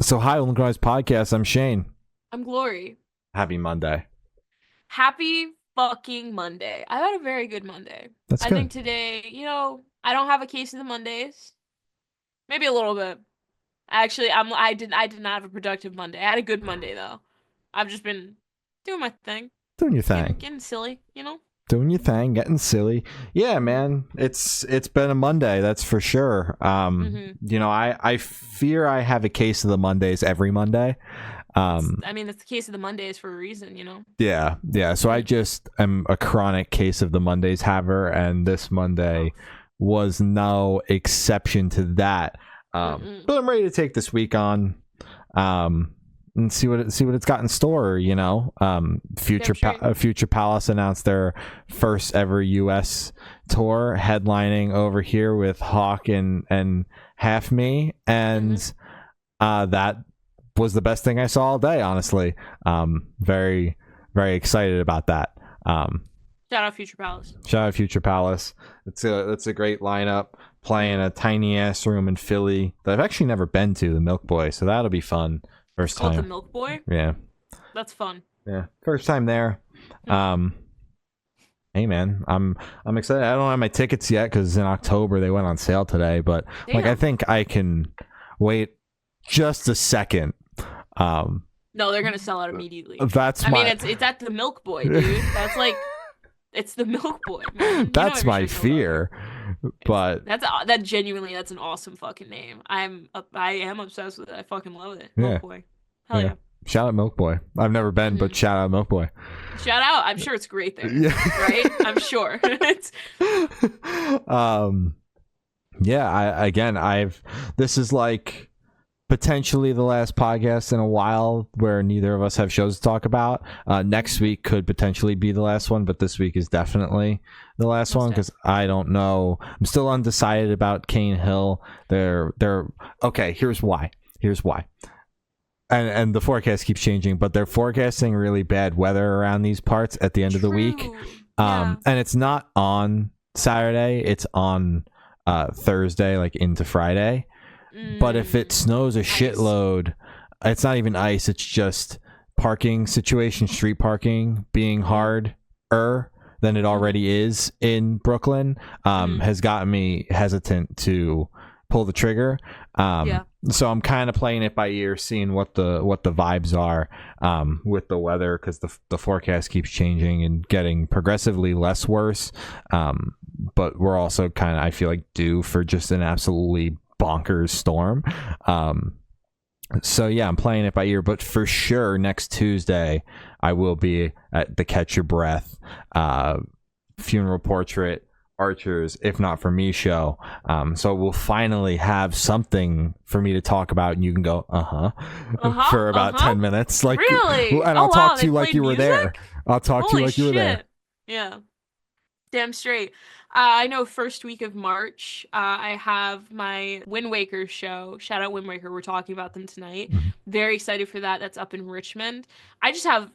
So hi, Lacuna Coil podcast. I'm Shane. I'm Glory. Happy Monday. Happy fucking Monday. I had a very good Monday. That's I good. think today, I don't have a case of the Mondays. Maybe a little bit. Actually, I did not have a productive Monday. I had a good Monday though. I've just been doing my thing. Doing your Getting, thing. getting silly, Doing your thing. Getting silly. Yeah, man. It's been a Monday. That's for sure. I fear I have a case of the Mondays every Monday. It's the case of the Mondays for a reason, Yeah. So I just am a chronic case of the Mondays haver, and this Monday was no exception to that. But I'm ready to take this week on, and see what it's got in store. Future Palace announced their first ever U.S. tour, headlining over here with Hawk and Half Me, and that was the best thing I saw all day. Honestly, very very excited about that. Shout out Future Palace. Shout out Future Palace. It's a great lineup. Playing a tiny ass room in Philly that I've actually never been to, the Milk Boy. So that'll be fun. First It's called time. the Milk Boy? Yeah. That's fun. Yeah. First time there. Hey man, I'm excited. I don't have my tickets yet because in October they went on sale today. But I think I can wait just a second. No, they're gonna sell out immediately. It's at the Milk Boy, dude. That's like, it's the Milk Boy, man. That's my fear. But that's an awesome fucking name. I am obsessed with it. I fucking love it. Yeah. Milk Boy. Hell yeah. Shout out Milk Boy. I've never been, but shout out Milk Boy. Shout out. I'm sure it's great there. Yeah. Right? I'm sure. This is like potentially the last podcast in a while where neither of us have shows to talk about. Next week could potentially be the last one, but this week is definitely the last one because I don't know. I'm still undecided about Cane Hill. They're okay. Here's why. And the forecast keeps changing, but they're forecasting really bad weather around these parts at the end of the week. And it's not on Saturday. It's on Thursday, like into Friday. But if it snows a shitload, it's not even ice. It's just parking situation, street parking being harder than it already is in Brooklyn, has gotten me hesitant to pull the trigger. So I'm kind of playing it by ear, seeing what the vibes are with the weather, because the forecast keeps changing and getting progressively less worse. But we're also kind of, I feel like, due for just an absolutely bonkers storm. So yeah, I'm playing it by ear, but for sure next Tuesday I will be at the Catch Your Breath Funeral Portrait Archers If Not For Me show. So we'll finally have something for me to talk about, and you can go for about 10 minutes, like, really? And I'll talk to you like you were there. I'll talk to you like you were there. Yeah, damn straight. I know first week of March, I have my Windwaker show. Shout out Windwaker. We're talking about them tonight. Very excited for that. That's up in Richmond. I just have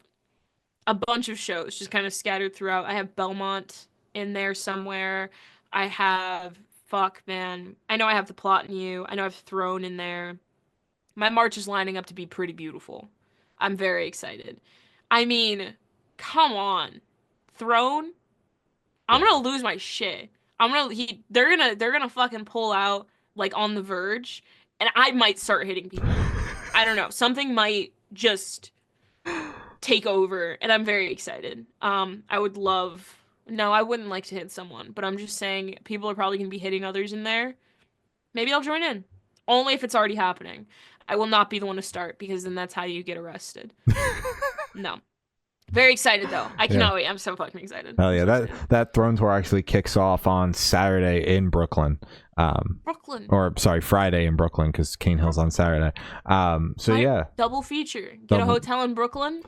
a bunch of shows just kind of scattered throughout. I have Belmont in there somewhere. I have, I know I have The Plot in You. I know I have Throne in there. My March is lining up to be pretty beautiful. I'm very excited. I mean, come on. Throne? I'm gonna lose my shit. They're gonna fucking pull out like on the verge, and I might start hitting people. I don't know. Something might just take over, and I'm very excited. I wouldn't like to hit someone, but I'm just saying people are probably gonna be hitting others in there. Maybe I'll join in. Only if it's already happening. I will not be the one to start, because then that's how you get arrested. No. Very excited though. I cannot wait. I'm so fucking excited. Hell yeah! That Throne tour actually kicks off on Saturday in Brooklyn. Friday in Brooklyn, because Cane Hill's on Saturday. Double feature. Get a hotel in Brooklyn.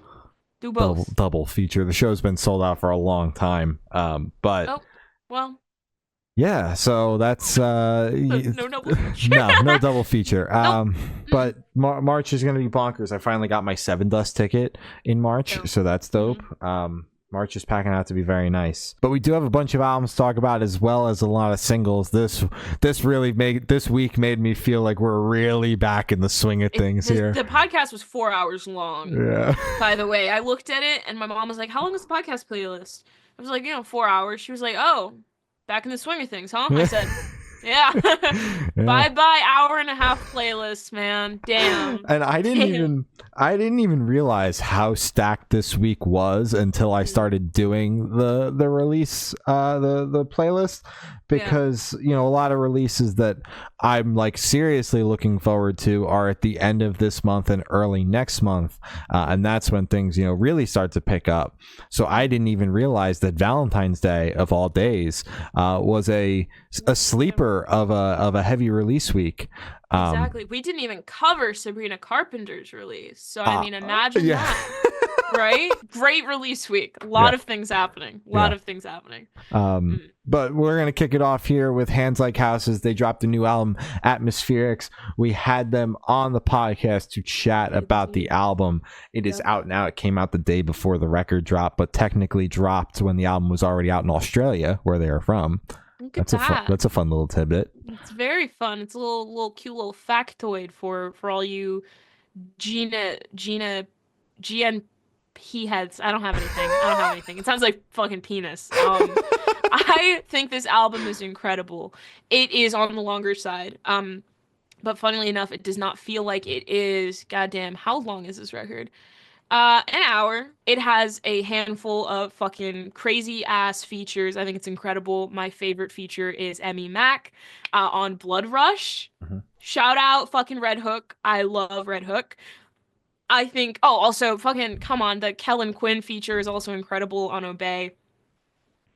Do both. Double feature. The show's been sold out for a long time. Yeah, so that's no double feature. no double feature. Nope. But March is gonna be bonkers. I finally got my Seven Dust ticket in March, so that's dope. March is packing out to be very nice. But we do have a bunch of albums to talk about, as well as a lot of singles. This week made me feel like we're really back in the swing of things here. The podcast was 4 hours long. Yeah. By the way, I looked at it and my mom was like, "How long is the podcast playlist?" I was like, 4 hours. She was like, "Oh, back in the swing of things, huh?" I said, yeah. Bye-bye hour and a half playlist, man. Damn. And I didn't even realize how stacked this week was until I started doing the release the playlist, because a lot of releases that I'm like seriously looking forward to are at the end of this month and early next month, and that's when things really start to pick up. So I didn't even realize that Valentine's Day of all days was a sleeper of a heavy release week. Exactly. We didn't even cover Sabrina Carpenter's release. So I mean, imagine that. Right? Great release week. A lot of things happening. But we're going to kick it off here with Hands Like Houses. They dropped a new album, Atmospherics. We had them on the podcast to chat about the album. It is out now. It came out the day before the record dropped, but technically dropped when the album was already out in Australia, where they are from. That's a fun little tidbit. It's very fun. It's a little cute little factoid for all you GNP heads. I don't have anything. It sounds like fucking penis. I think this album is incredible. It is on the longer side. But funnily enough, it does not feel like it is. Goddamn, how long is this record? An hour. It has a handful of fucking crazy ass features. I think it's incredible. My favorite feature is Emmy Mac on Blood Rush. Mm-hmm. Shout out fucking Red Hook. I love Red Hook. I think, also fucking, come on, the Kellen Quinn feature is also incredible on Obey.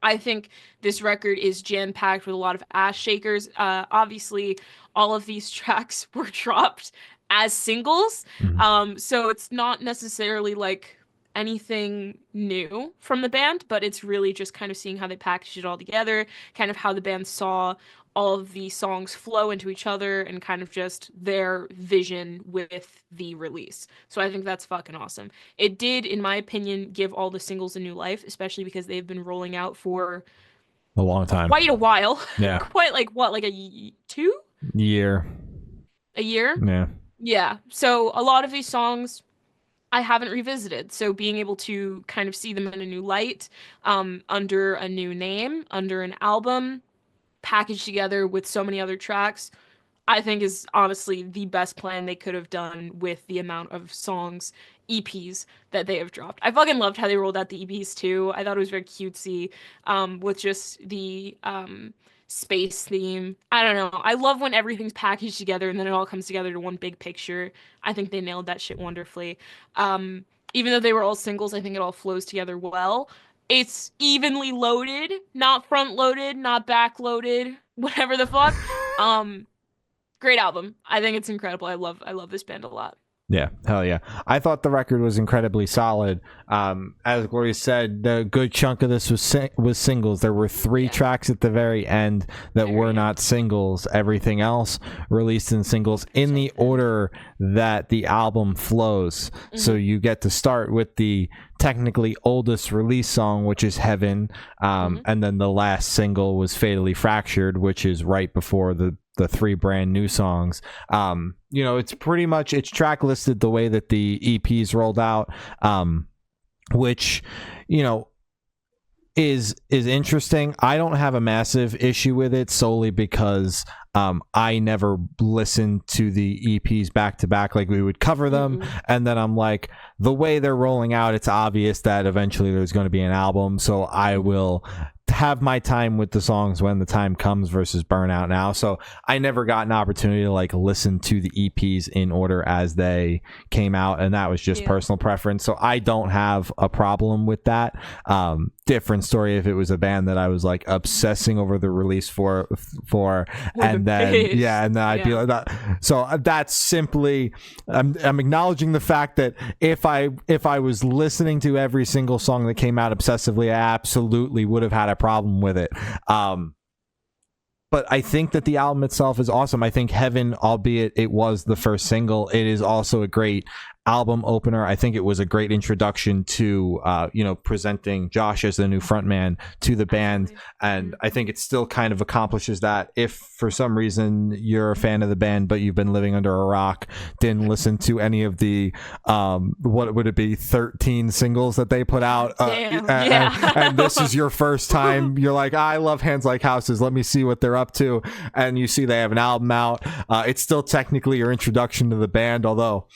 I think this record is jam-packed with a lot of ass shakers. Obviously, all of these tracks were dropped as singles. Mm-hmm. So it's not necessarily like anything new from the band, but it's really just kind of seeing how they packaged it all together, kind of how the band saw all of the songs flow into each other, and kind of just their vision with the release. So I think that's fucking awesome. It did, in my opinion, give all the singles a new life, especially because they've been rolling out for a long time. Quite a while. Yeah. Quite like what, like a 2 year? A year? Yeah. Yeah. So a lot of these songs I haven't revisited. So being able to kind of see them in a new light, under a new name, under an album, packaged together with so many other tracks, I think is honestly the best plan they could have done with the amount of songs, EPs that they have dropped. I fucking loved how they rolled out the EPs too. I thought it was very cutesy, with just the space theme. I don't know. I love when everything's packaged together and then it all comes together to one big picture. I think they nailed that shit wonderfully. Even though they were all singles, I think it all flows together well. It's evenly loaded, not front loaded, not back loaded, whatever the fuck. Great album. I think it's incredible. I love this band a lot. Yeah, hell yeah. I thought the record was incredibly solid. As Gloria said, the good chunk of this was singles. There were 3 tracks at the very end that were not singles. Everything else released in singles in the order that the album flows. Mm-hmm. So you get to start with the technically oldest release song, which is Heaven, and then the last single was Fatally Fractured, which is right before the 3 brand new songs. It's pretty much, it's track listed the way that the EPs rolled out, which is interesting. I don't have a massive issue with it, solely because I never listened to the EPs back to back. Like, we would cover them, and then I'm like, the way they're rolling out, it's obvious that eventually there's going to be an album, so I will have my time with the songs when the time comes versus Burnout now. So I never got an opportunity to like listen to the EPs in order as they came out, and that was just personal preference. So I don't have a problem with that. Different story if it was a band that I was like obsessing over the release for and then I'd be like that. So that's simply I'm acknowledging the fact that if I was listening to every single song that came out obsessively, I absolutely would have had a problem with it. But I think that the album itself is awesome. I think Heaven, albeit it was the first single, it is also a great album opener. I think it was a great introduction to presenting Josh as the new frontman to the band, and I think it still kind of accomplishes that. If for some reason you're a fan of the band but you've been living under a rock, didn't listen to any of the what would it be, 13 singles that they put out, and this is your first time, you're like, I love Hands Like Houses, let me see what they're up to, and you see they have an album out. It's still technically your introduction to the band, although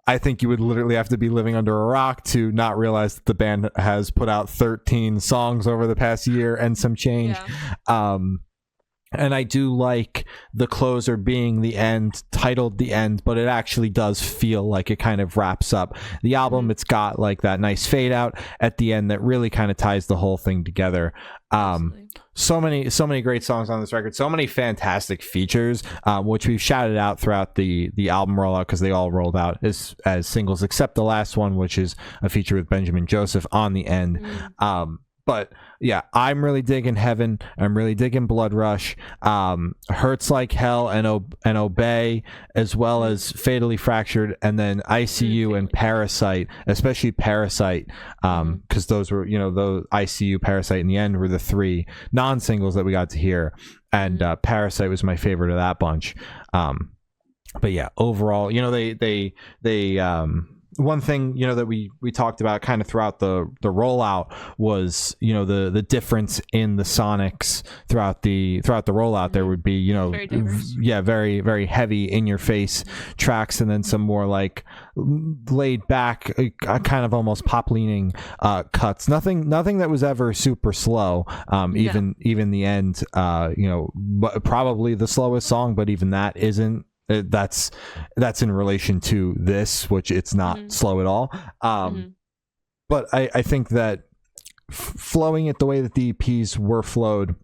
I think you would literally have to be living under a rock to not realize that the band has put out 13 songs over the past year and some change. And I do like the closer being the end, titled The End, but it actually does feel like it kind of wraps up the album. It's got like that nice fade out at the end that really kind of ties the whole thing together. So many great songs on this record, so many fantastic features, which we've shouted out throughout the album rollout, because they all rolled out as singles except the last one, which is a feature with Benjamin Joseph on the end. But yeah, I'm really digging Heaven. I'm really digging Blood Rush. Hurts Like Hell and Obey, as well as Fatally Fractured, and then ICU and Parasite, especially Parasite, because those were, those ICU, Parasite, in the end were the 3 non-singles that we got to hear, and Parasite was my favorite of that bunch. But yeah, overall, they one thing that we talked about kind of throughout the rollout was the difference in the sonics throughout the rollout. There would be very, very heavy in your face tracks, and then some more like laid back, kind of almost pop leaning cuts. Nothing that was ever super slow. Even the end, probably the slowest song, but even that isn't. That's in relation to this, which it's not slow at all. But I think that flowing it the way that the EPs were flowed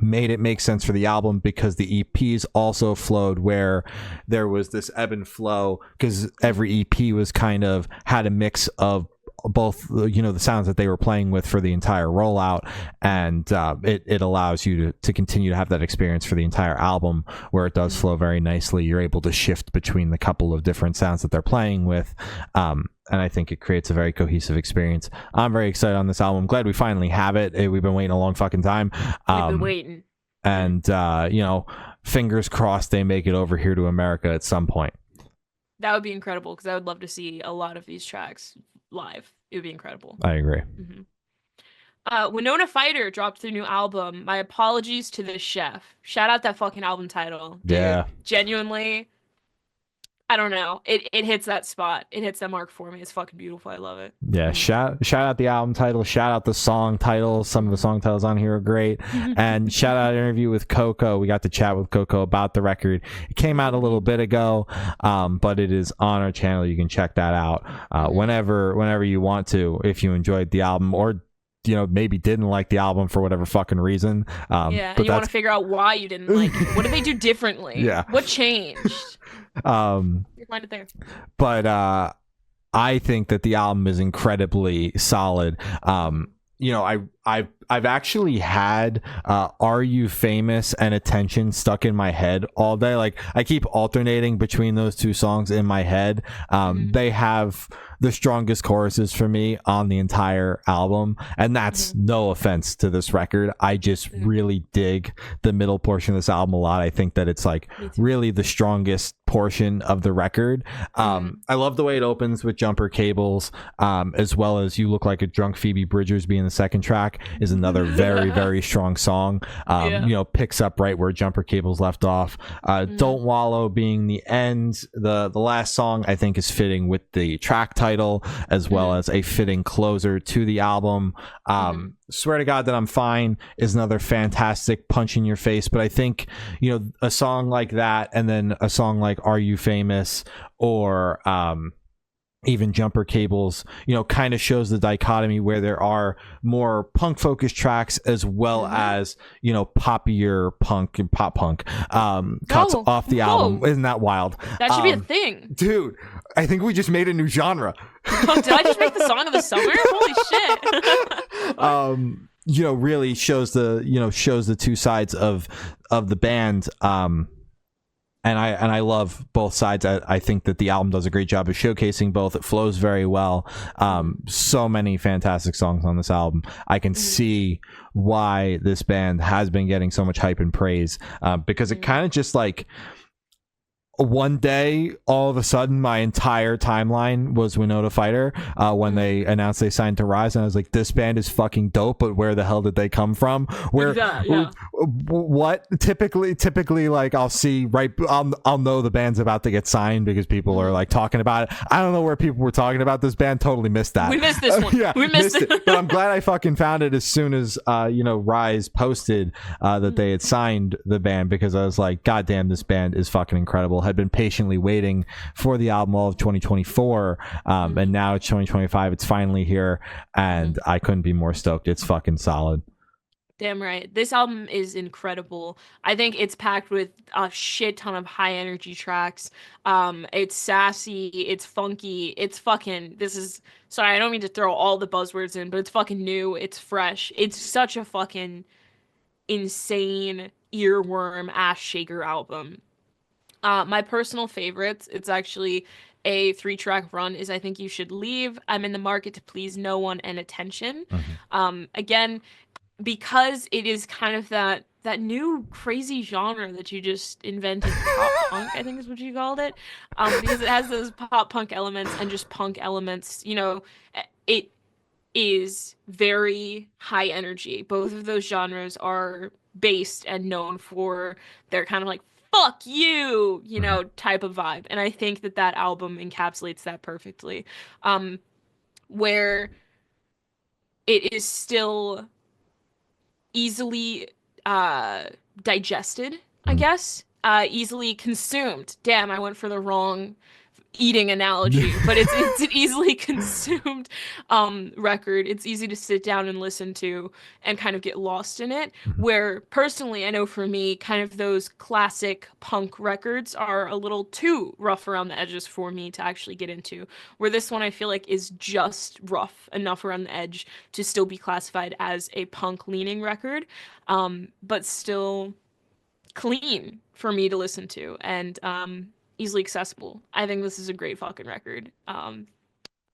made it make sense for the album, because the EPs also flowed where there was this ebb and flow, because every EP was kind of had a mix of both the sounds that they were playing with for the entire rollout, and it allows you to continue to have that experience for the entire album, where it does flow very nicely. You're able to shift between the couple of different sounds that they're playing with, and I think it creates a very cohesive experience. I'm very excited on this album. I'm glad we finally have it. We've been waiting a long fucking time. We've been waiting, and fingers crossed they make it over here to America at some point. That would be incredible, because I would love to see a lot of these tracks live. It would be incredible. I agree. Winona Fighter dropped their new album. My apologies to the chef. Shout out that fucking album title. Dude, yeah. Genuinely, I don't know. It hits that spot. It hits that mark for me. It's fucking beautiful. I love it. Yeah, shout out the album title. Shout out the song titles. Some of the song titles on here are great. And shout out an interview with Coco. We got to chat with Coco about the record. It came out a little bit ago, but it is on our channel. You can check that out whenever you want to, if you enjoyed the album, or maybe didn't like the album for whatever fucking reason. And you want to figure out why you didn't like it. What did they do differently? Yeah. What changed? You'll find it there. But I think that the album is incredibly solid. I've actually had Are You Famous and Attention stuck in my head all day. Like, I keep alternating between those two songs in my head. They have the strongest choruses for me on the entire album, and that's no offense to this record. I just really dig the middle portion of this album a lot. I think that it's like really the strongest portion of the record. I love the way it opens with Jumper Cables, as well as You Look Like a Drunk Phoebe Bridgers being the second track is another very, very strong song. Picks up right where Jumper Cables left off. Don't Wallow being the end. The last song I think is fitting with the track title, as well as a fitting closer to the album. Swear to God That I'm Fine is another fantastic punch in your face, but I think a song like that, and then a song like Are You Famous, or even Jumper Cables, kind of shows the dichotomy where there are more punk focused tracks, as well as poppier punk and pop punk cuts off the album. Isn't that wild? That should be a thing, dude. I think we just made a new genre. Did I just make the song of the summer? Holy shit. Really shows the two sides of the band. I love both sides. I think that the album does a great job of showcasing both. It flows very well. So many fantastic songs on this album. I can see why this band has been getting so much hype and praise, because it kind of just like one day, all of a sudden, my entire timeline was Winona Fighter when they announced they signed to Rise, and I was like, "This band is fucking dope." But where the hell did they come from? Where? What? Typically, like I'll see I'll know the band's about to get signed because people are like talking about it. I don't know where people were talking about this band. Totally missed that. We missed this one. Yeah, we missed it. But I'm glad I fucking found it as soon as Rise posted that they had signed the band, because I was like, God damn, this band is fucking incredible. Had been patiently waiting for the album all of 2024, and now it's 2025. It's finally here, and I couldn't be more stoked. It's fucking solid. Damn right. This album is incredible. I think it's packed with a shit ton of high energy tracks. It's sassy, it's funky, it's fucking, sorry, I don't mean to throw all the buzzwords in, but it's fucking new, it's fresh. It's such a fucking insane earworm ass shaker album. My personal favorites, it's actually a 3-track run, is I Think You Should Leave, I'm in the Market to Please No One, and Attention. Again, because it is kind of that new crazy genre that you just invented, pop punk, I think is what you called it, because it has those pop punk elements and just punk elements. It is very high energy. Both of those genres are based and known for their kind of like fuck you, type of vibe. And I think that album encapsulates that perfectly. Where it is still easily digested, I guess. Easily consumed. Damn, I went for the wrong eating analogy, but it's an easily consumed record. It's easy to sit down and listen to and kind of get lost in it, where personally I know for me kind of those classic punk records are a little too rough around the edges for me to actually get into, where this one I feel like is just rough enough around the edge to still be classified as a punk leaning record, but still clean for me to listen to, and easily accessible. I think this is a great fucking record. I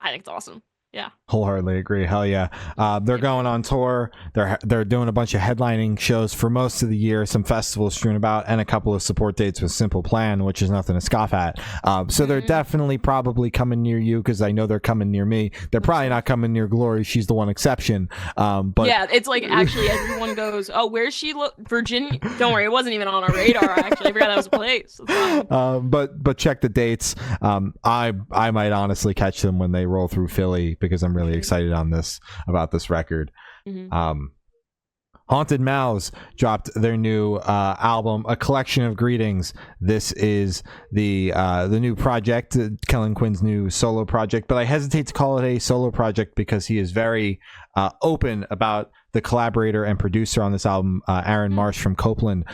think it's awesome. Yeah. Wholeheartedly agree. Hell yeah. They're going on tour. They're doing a bunch of headlining shows for most of the year, some festivals strewn about, and a couple of support dates with Simple Plan, which is nothing to scoff at. So they're definitely probably coming near you, because I know they're coming near me. They're probably not coming near Glory. She's the one exception. But yeah, it's like actually everyone goes, oh, where's she? Virginia? Don't worry, it wasn't even on our radar. Actually, I forgot that was a place. But check the dates. I might honestly catch them when they roll through Philly, because I'm really excited about this record. Haunted Mouths dropped their new album, A Collection of Greetings. This is the new project, Kellen Quinn's new solo project, but I hesitate to call it a solo project because he is very open about the collaborator and producer on this album, Aaron Marsh from Copeland,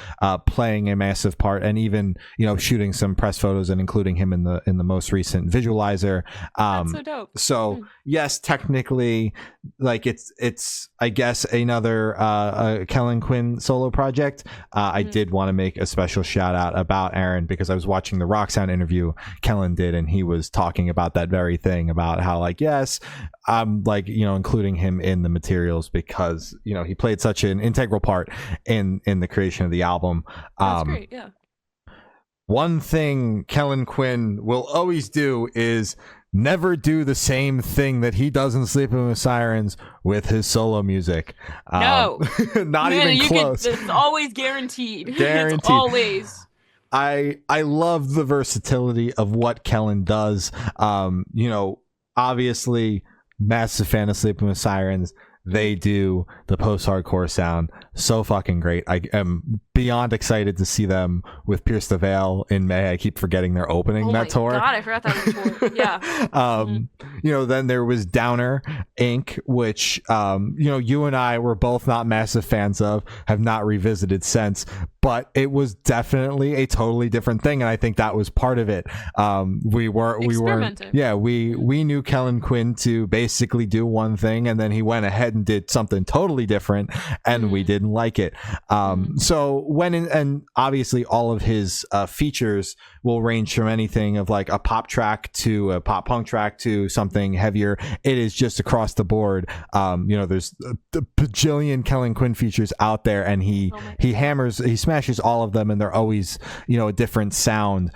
playing a massive part, and even shooting some press photos and including him in the most recent visualizer. That's so dope. So yes, technically, like it's I guess another Kellen Quinn solo project. I did want to make a special shout out about Aaron, because I was watching the Rock Sound interview Kellen did, and he was talking about that very thing, about how like, yes, I'm like including him in the materials because he played such an integral part in the creation of the album. That's great. Yeah. One thing Kellen Quinn will always do is never do the same thing that he does in Sleeping with Sirens with his solo music. No, not even close. It's always guaranteed. Guaranteed. It's always. I love the versatility of what Kellen does. Obviously, massive fan of Sleeping with Sirens. They do the post-hardcore sound so fucking great. I am beyond excited to see them with Pierce the Veil in May. I keep forgetting they're opening that tour. God, I forgot that was tour. Yeah. Then there was Downer Inc., which you and I were both not massive fans of, have not revisited since, but it was definitely a totally different thing, and I think that was part of it. We knew Kellen Quinn to basically do one thing, and then he went ahead ahead and did something totally different, and we didn't like it. So and obviously all of his features will range from anything of like a pop track to a pop punk track to something heavier. It is just across the board. There's a bajillion Kellen Quinn features out there, and he smashes all of them, and they're always a different sound.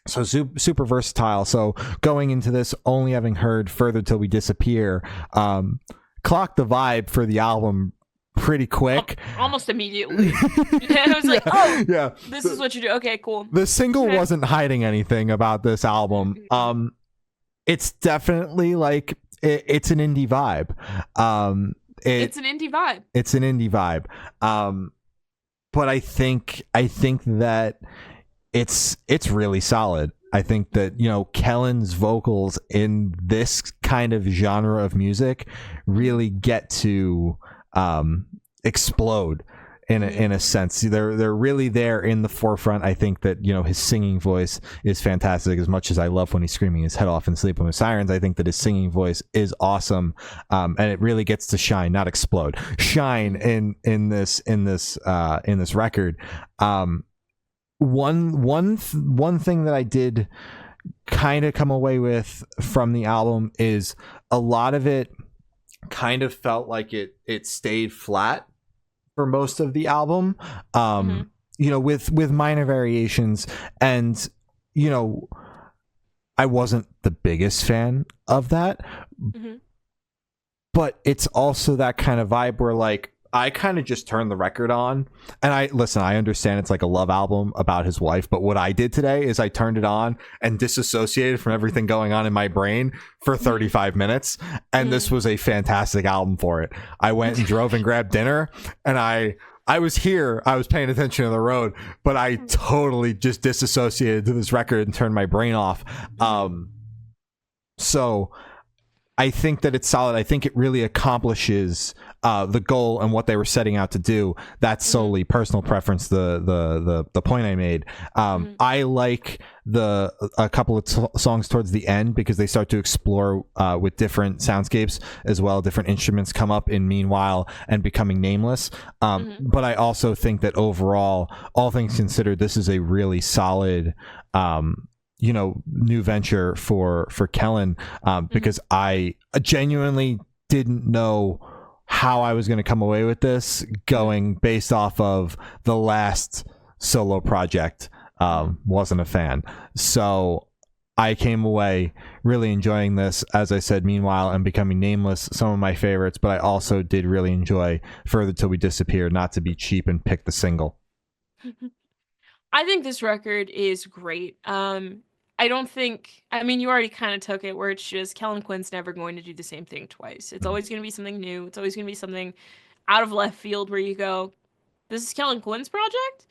So super versatile. So going into this, only having heard Further Till We Disappear, clocked the vibe for the album pretty quick, almost immediately. I was like, oh yeah, this is what you do. Okay, cool. The single wasn't hiding anything about this album. It's definitely like it's an indie vibe. It's an indie vibe. It's an indie vibe. But I think that it's really solid. I think that Kellen's vocals in this kind of genre of music really get to explode in a sense. They're really there in the forefront. I think that his singing voice is fantastic. As much as I love when he's screaming his head off in Sleeping with Sirens, I think that his singing voice is awesome, and it really gets to shine, not explode. Shine in this record. One thing that I did kind of come away with from the album is a lot of it kind of felt like it stayed flat for most of the album, with minor variations. And I wasn't the biggest fan of that, but it's also that kind of vibe where like I kind of just turned the record on, and I understand it's like a love album about his wife, but what I did today is I turned it on and disassociated from everything going on in my brain for 35 minutes, and this was a fantastic album for it. I went and drove and grabbed dinner, and I was paying attention to the road, but I totally just disassociated to this record and turned my brain off. So I think that it's solid. I think it really accomplishes the goal and what they were setting out to do. That's solely personal preference. The point I made. I like a couple of songs towards the end because they start to explore with different soundscapes as well. Different instruments come up in Meanwhile and Becoming Nameless. But I also think that overall, all things considered, this is a really solid new venture for Kellen, because I genuinely didn't know how I was going to come away with this, going based off of the last solo project. Wasn't a fan, so I came away really enjoying this. As I said, Meanwhile and Becoming Nameless, some of my favorites, but I also did really enjoy Further Till We Disappear, not to be cheap and pick the single. I think this record is great. You already kind of took it where it's just Kellen Quinn's never going to do the same thing twice. It's always going to be something new. It's always going to be something out of left field where you go, this is Kellen Quinn's project?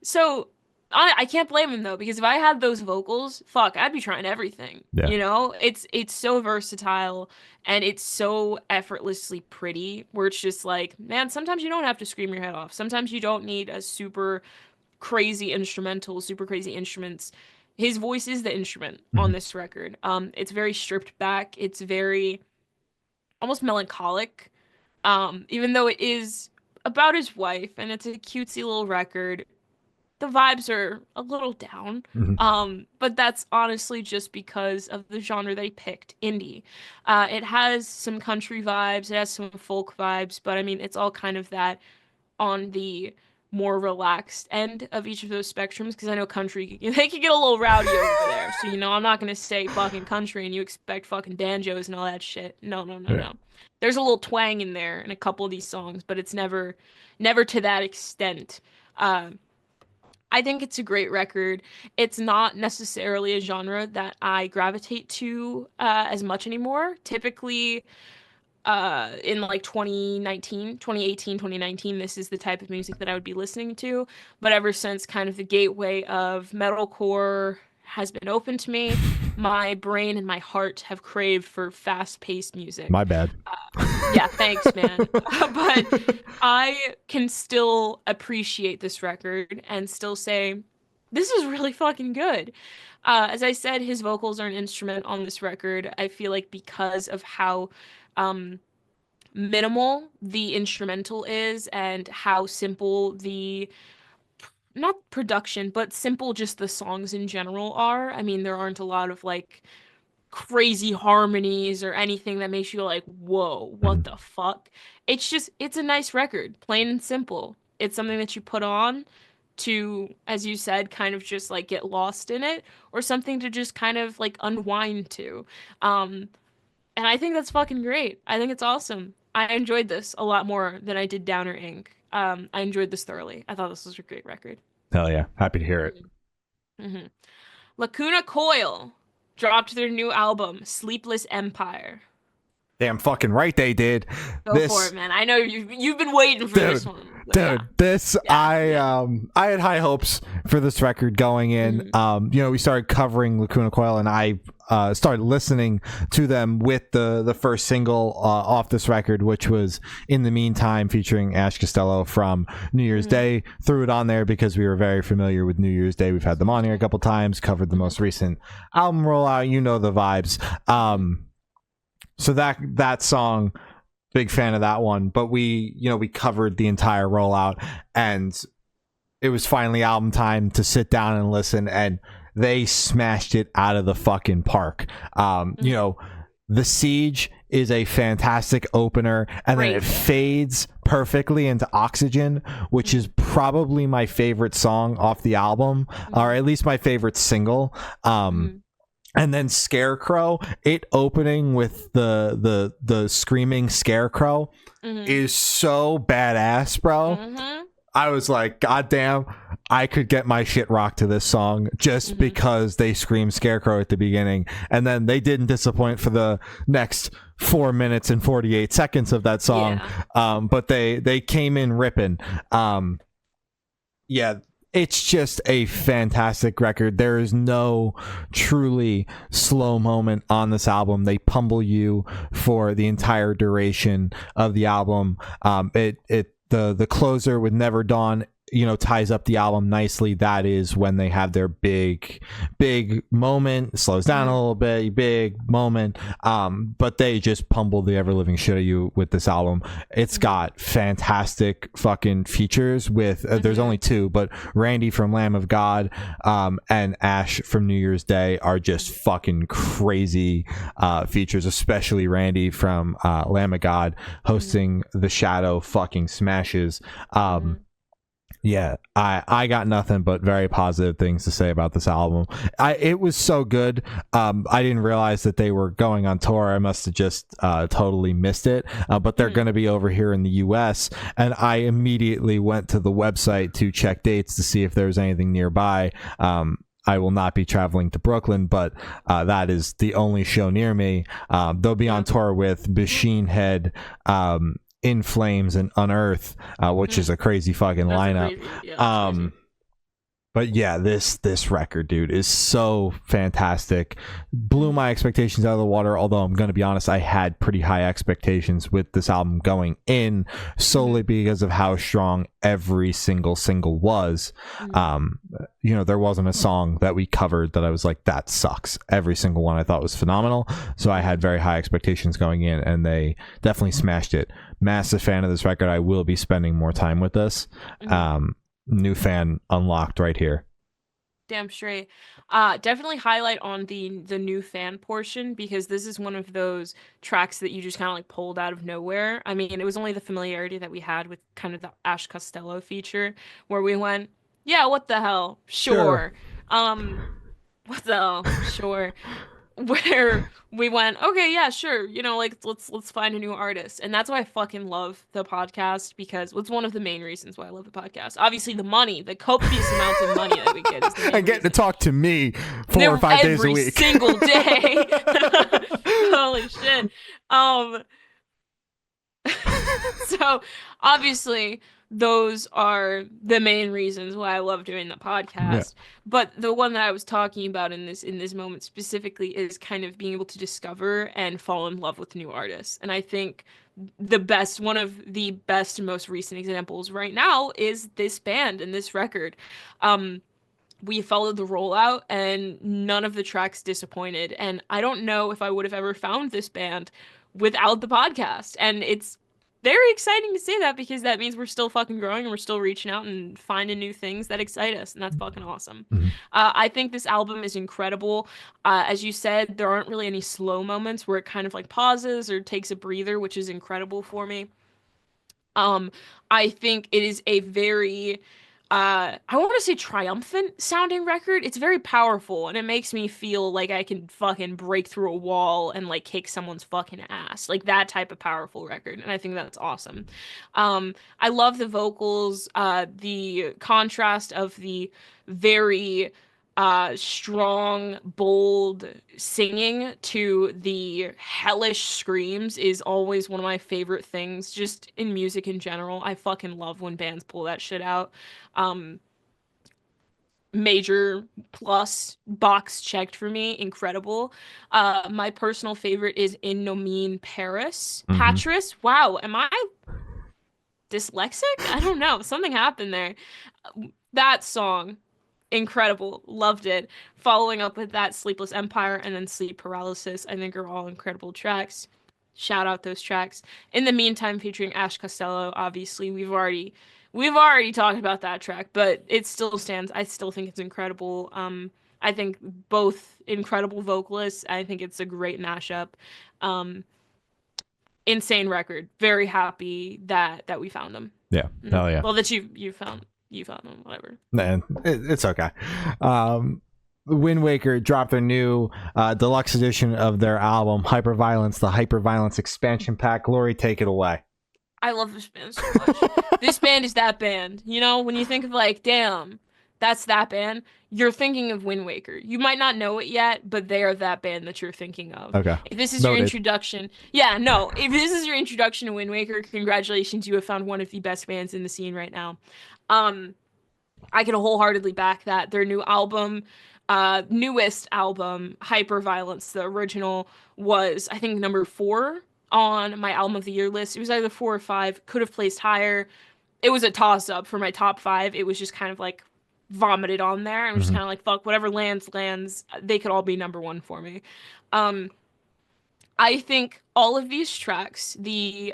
So I can't blame him though, because if I had those vocals, fuck, I'd be trying everything. Yeah. It's so versatile and it's so effortlessly pretty where it's just like, man, sometimes you don't have to scream your head off. Sometimes you don't need a super crazy instrumental, super crazy instruments. His voice is the instrument on this record. It's very stripped back. It's very almost melancholic. Even though it is about his wife and it's a cutesy little record, the vibes are a little down. But that's honestly just because of the genre they picked, indie. It has some country vibes, it has some folk vibes, but I mean, it's all kind of that on the more relaxed end of each of those spectrums, because I know country, they can get a little rowdy over there. So, I'm not going to say fucking country and you expect fucking banjos and all that shit. No. There's a little twang in there in a couple of these songs, but it's never to that extent. I think it's a great record. It's not necessarily a genre that I gravitate to as much anymore. Typically, in like 2018, 2019, this is the type of music that I would be listening to. But ever since kind of the gateway of metalcore has been open to me, my brain and my heart have craved for fast-paced music. My bad. Yeah, thanks, man. But I can still appreciate this record and still say, this is really fucking good. As I said, his vocals are an instrument on this record. I feel like because of how minimal the instrumental is and how simple the not production, but simple just the songs in general are. I mean, there aren't a lot of like crazy harmonies or anything that makes you like, whoa, what Mhm. the fuck? It's a nice record, plain and simple. It's something that you put on to, as you said, kind of just like get lost in it, or something to just kind of like unwind to. Um, and I think that's fucking great. I think it's awesome. I enjoyed this a lot more than I did Downer Inc. I enjoyed this thoroughly. I thought this was a great record. Hell yeah, happy to hear it. Hmm. Lacuna Coil dropped their new album, Sleepless Empire. Damn fucking right they did. Go for This it, man. I know you've been waiting for this dude, one. So yeah. dude, this Yeah, yeah. I had high hopes for this record going in. Mhm. We started covering Lacuna Coil, and I started listening to them with the first single off this record, which was In the Meantime, featuring Ash Costello from New Year's Day. Threw it on there because we were very familiar with New Year's Day. We've had them on here a couple times, covered the most recent album rollout. You know the vibes. So that song, big fan of that one. But we covered the entire rollout, and it was finally album time to sit down and listen, and they smashed it out of the fucking park. The Siege is a fantastic opener, and then Great. it fades perfectly into Oxygen, which is probably my favorite song off the album, or at least my favorite single. And then Scarecrow, it opening with the screaming Scarecrow is so badass, bro. I was like, God damn, I could get my shit rocked to this song just because they scream Scarecrow at the beginning. And then they didn't disappoint for the next 4 minutes and 48 seconds of that song. Yeah. But they came in ripping. Yeah, it's just a fantastic record. There is no truly slow moment on this album. They pummel you for the entire duration of the album. The closer with Never Dawn, ties up the album nicely. That is when they have their big moment, slows down a little bit, big moment, but they just pummel the ever living shit of you with this album. It's got fantastic fucking features with there's only two, but Randy from Lamb of God and Ash from New Year's Day are just fucking crazy features, especially Randy from Lamb of God hosting The Shadow fucking smashes. Yeah, I got nothing but very positive things to say about this album. It was so good. I didn't realize that they were going on tour. I must have just totally missed it. But they're going to be over here in the U.S. And I immediately went to the website to check dates to see if there was anything nearby. I will not be traveling to Brooklyn, but that is the only show near me. They'll be on tour with Machine Head, In Flames, and Unearth, which is a crazy fucking lineup. Crazy. But yeah, this record, dude, is so fantastic. Blew my expectations out of the water, although I'm going to be honest, I had pretty high expectations with this album going in, solely because of how strong every single was. There wasn't a song that we covered that I was like, that sucks. Every single one I thought was phenomenal. So I had very high expectations going in, and they definitely smashed it. Massive fan of this record. I will be spending more time with this. New fan unlocked right here. Damn straight. Definitely highlight on the new fan portion, because this is one of those tracks that you just kind of like pulled out of nowhere. I mean, it was only the familiarity that we had with kind of the Ash Costello feature where we went, yeah, what the hell? Sure. What the hell? Sure. Where we went, okay, yeah, sure, like let's find a new artist. And that's why I fucking love the podcast, because it's one of the main reasons why I love the podcast. Obviously the money, the copious amounts of money that we get is the main and getting to reason. talk to me 4 or 5 days a week. Every single day. Holy shit. So obviously those are the main reasons why I love doing the podcast. But the one that I was talking about in this moment specifically is kind of being able to discover and fall in love with new artists. And I think one of the best and most recent examples right now is this band and this record. We followed the rollout and none of the tracks disappointed. And I don't know if I would have ever found this band without the podcast. And it's very exciting to say that because that means we're still fucking growing and we're still reaching out and finding new things that excite us. And that's fucking awesome. Mhm. I think this album is incredible. As you said, there aren't really any slow moments where it kind of like pauses or takes a breather, which is incredible for me. Um, I think it is a very I want to say triumphant sounding record. It's very powerful and it makes me feel like I can fucking break through a wall and like kick someone's fucking ass. Like that type of powerful record. And I think that's awesome. I love the vocals, the contrast of the very strong, bold singing to the hellish screams is always one of my favorite things just in music in general. I fucking love when bands pull that shit out. Um, Major plus box checked for me, incredible. My personal favorite is In Nomine Paris. Mhm. Patris. Wow, am I dyslexic? I don't know. Something happened there. That song incredible. Loved it. Following up with that, Sleepless Empire and then Sleep Paralysis, I think are all incredible tracks. Shout out those tracks. In the meantime, featuring Ash Costello, obviously, we've already talked about that track, but it still stands. I still think it's incredible. I think both incredible vocalists. I think it's a great mashup. Um, Insane record. Very happy that we found them. Yeah. Hell yeah. Well, that you found them. Whatever. Man, it's okay. Wind Waker dropped their new deluxe edition of their album Hyperviolence, the Hyperviolence expansion pack. Lori, take it away. I love this band so much. This band is that band. You know, when you think of like, damn, that's that band, you're thinking of Wind Waker. You might not know it yet, but they are that band that you're thinking of. Okay. If this is your Noted. introduction, yeah, no, if this is your introduction to Wind Waker, congratulations, you have found one of the best bands in the scene right now. I can wholeheartedly back that. Their new album, newest album, Hyperviolence, the original, was I think number 4 on my album of the year list. It was either 4 or 5, could have placed higher. It was a toss up for my top 5. It was just kind of like vomited on there and was just Mhm. kind of like fuck whatever lands. They could all be number 1 for me. Um I think all of these tracks, the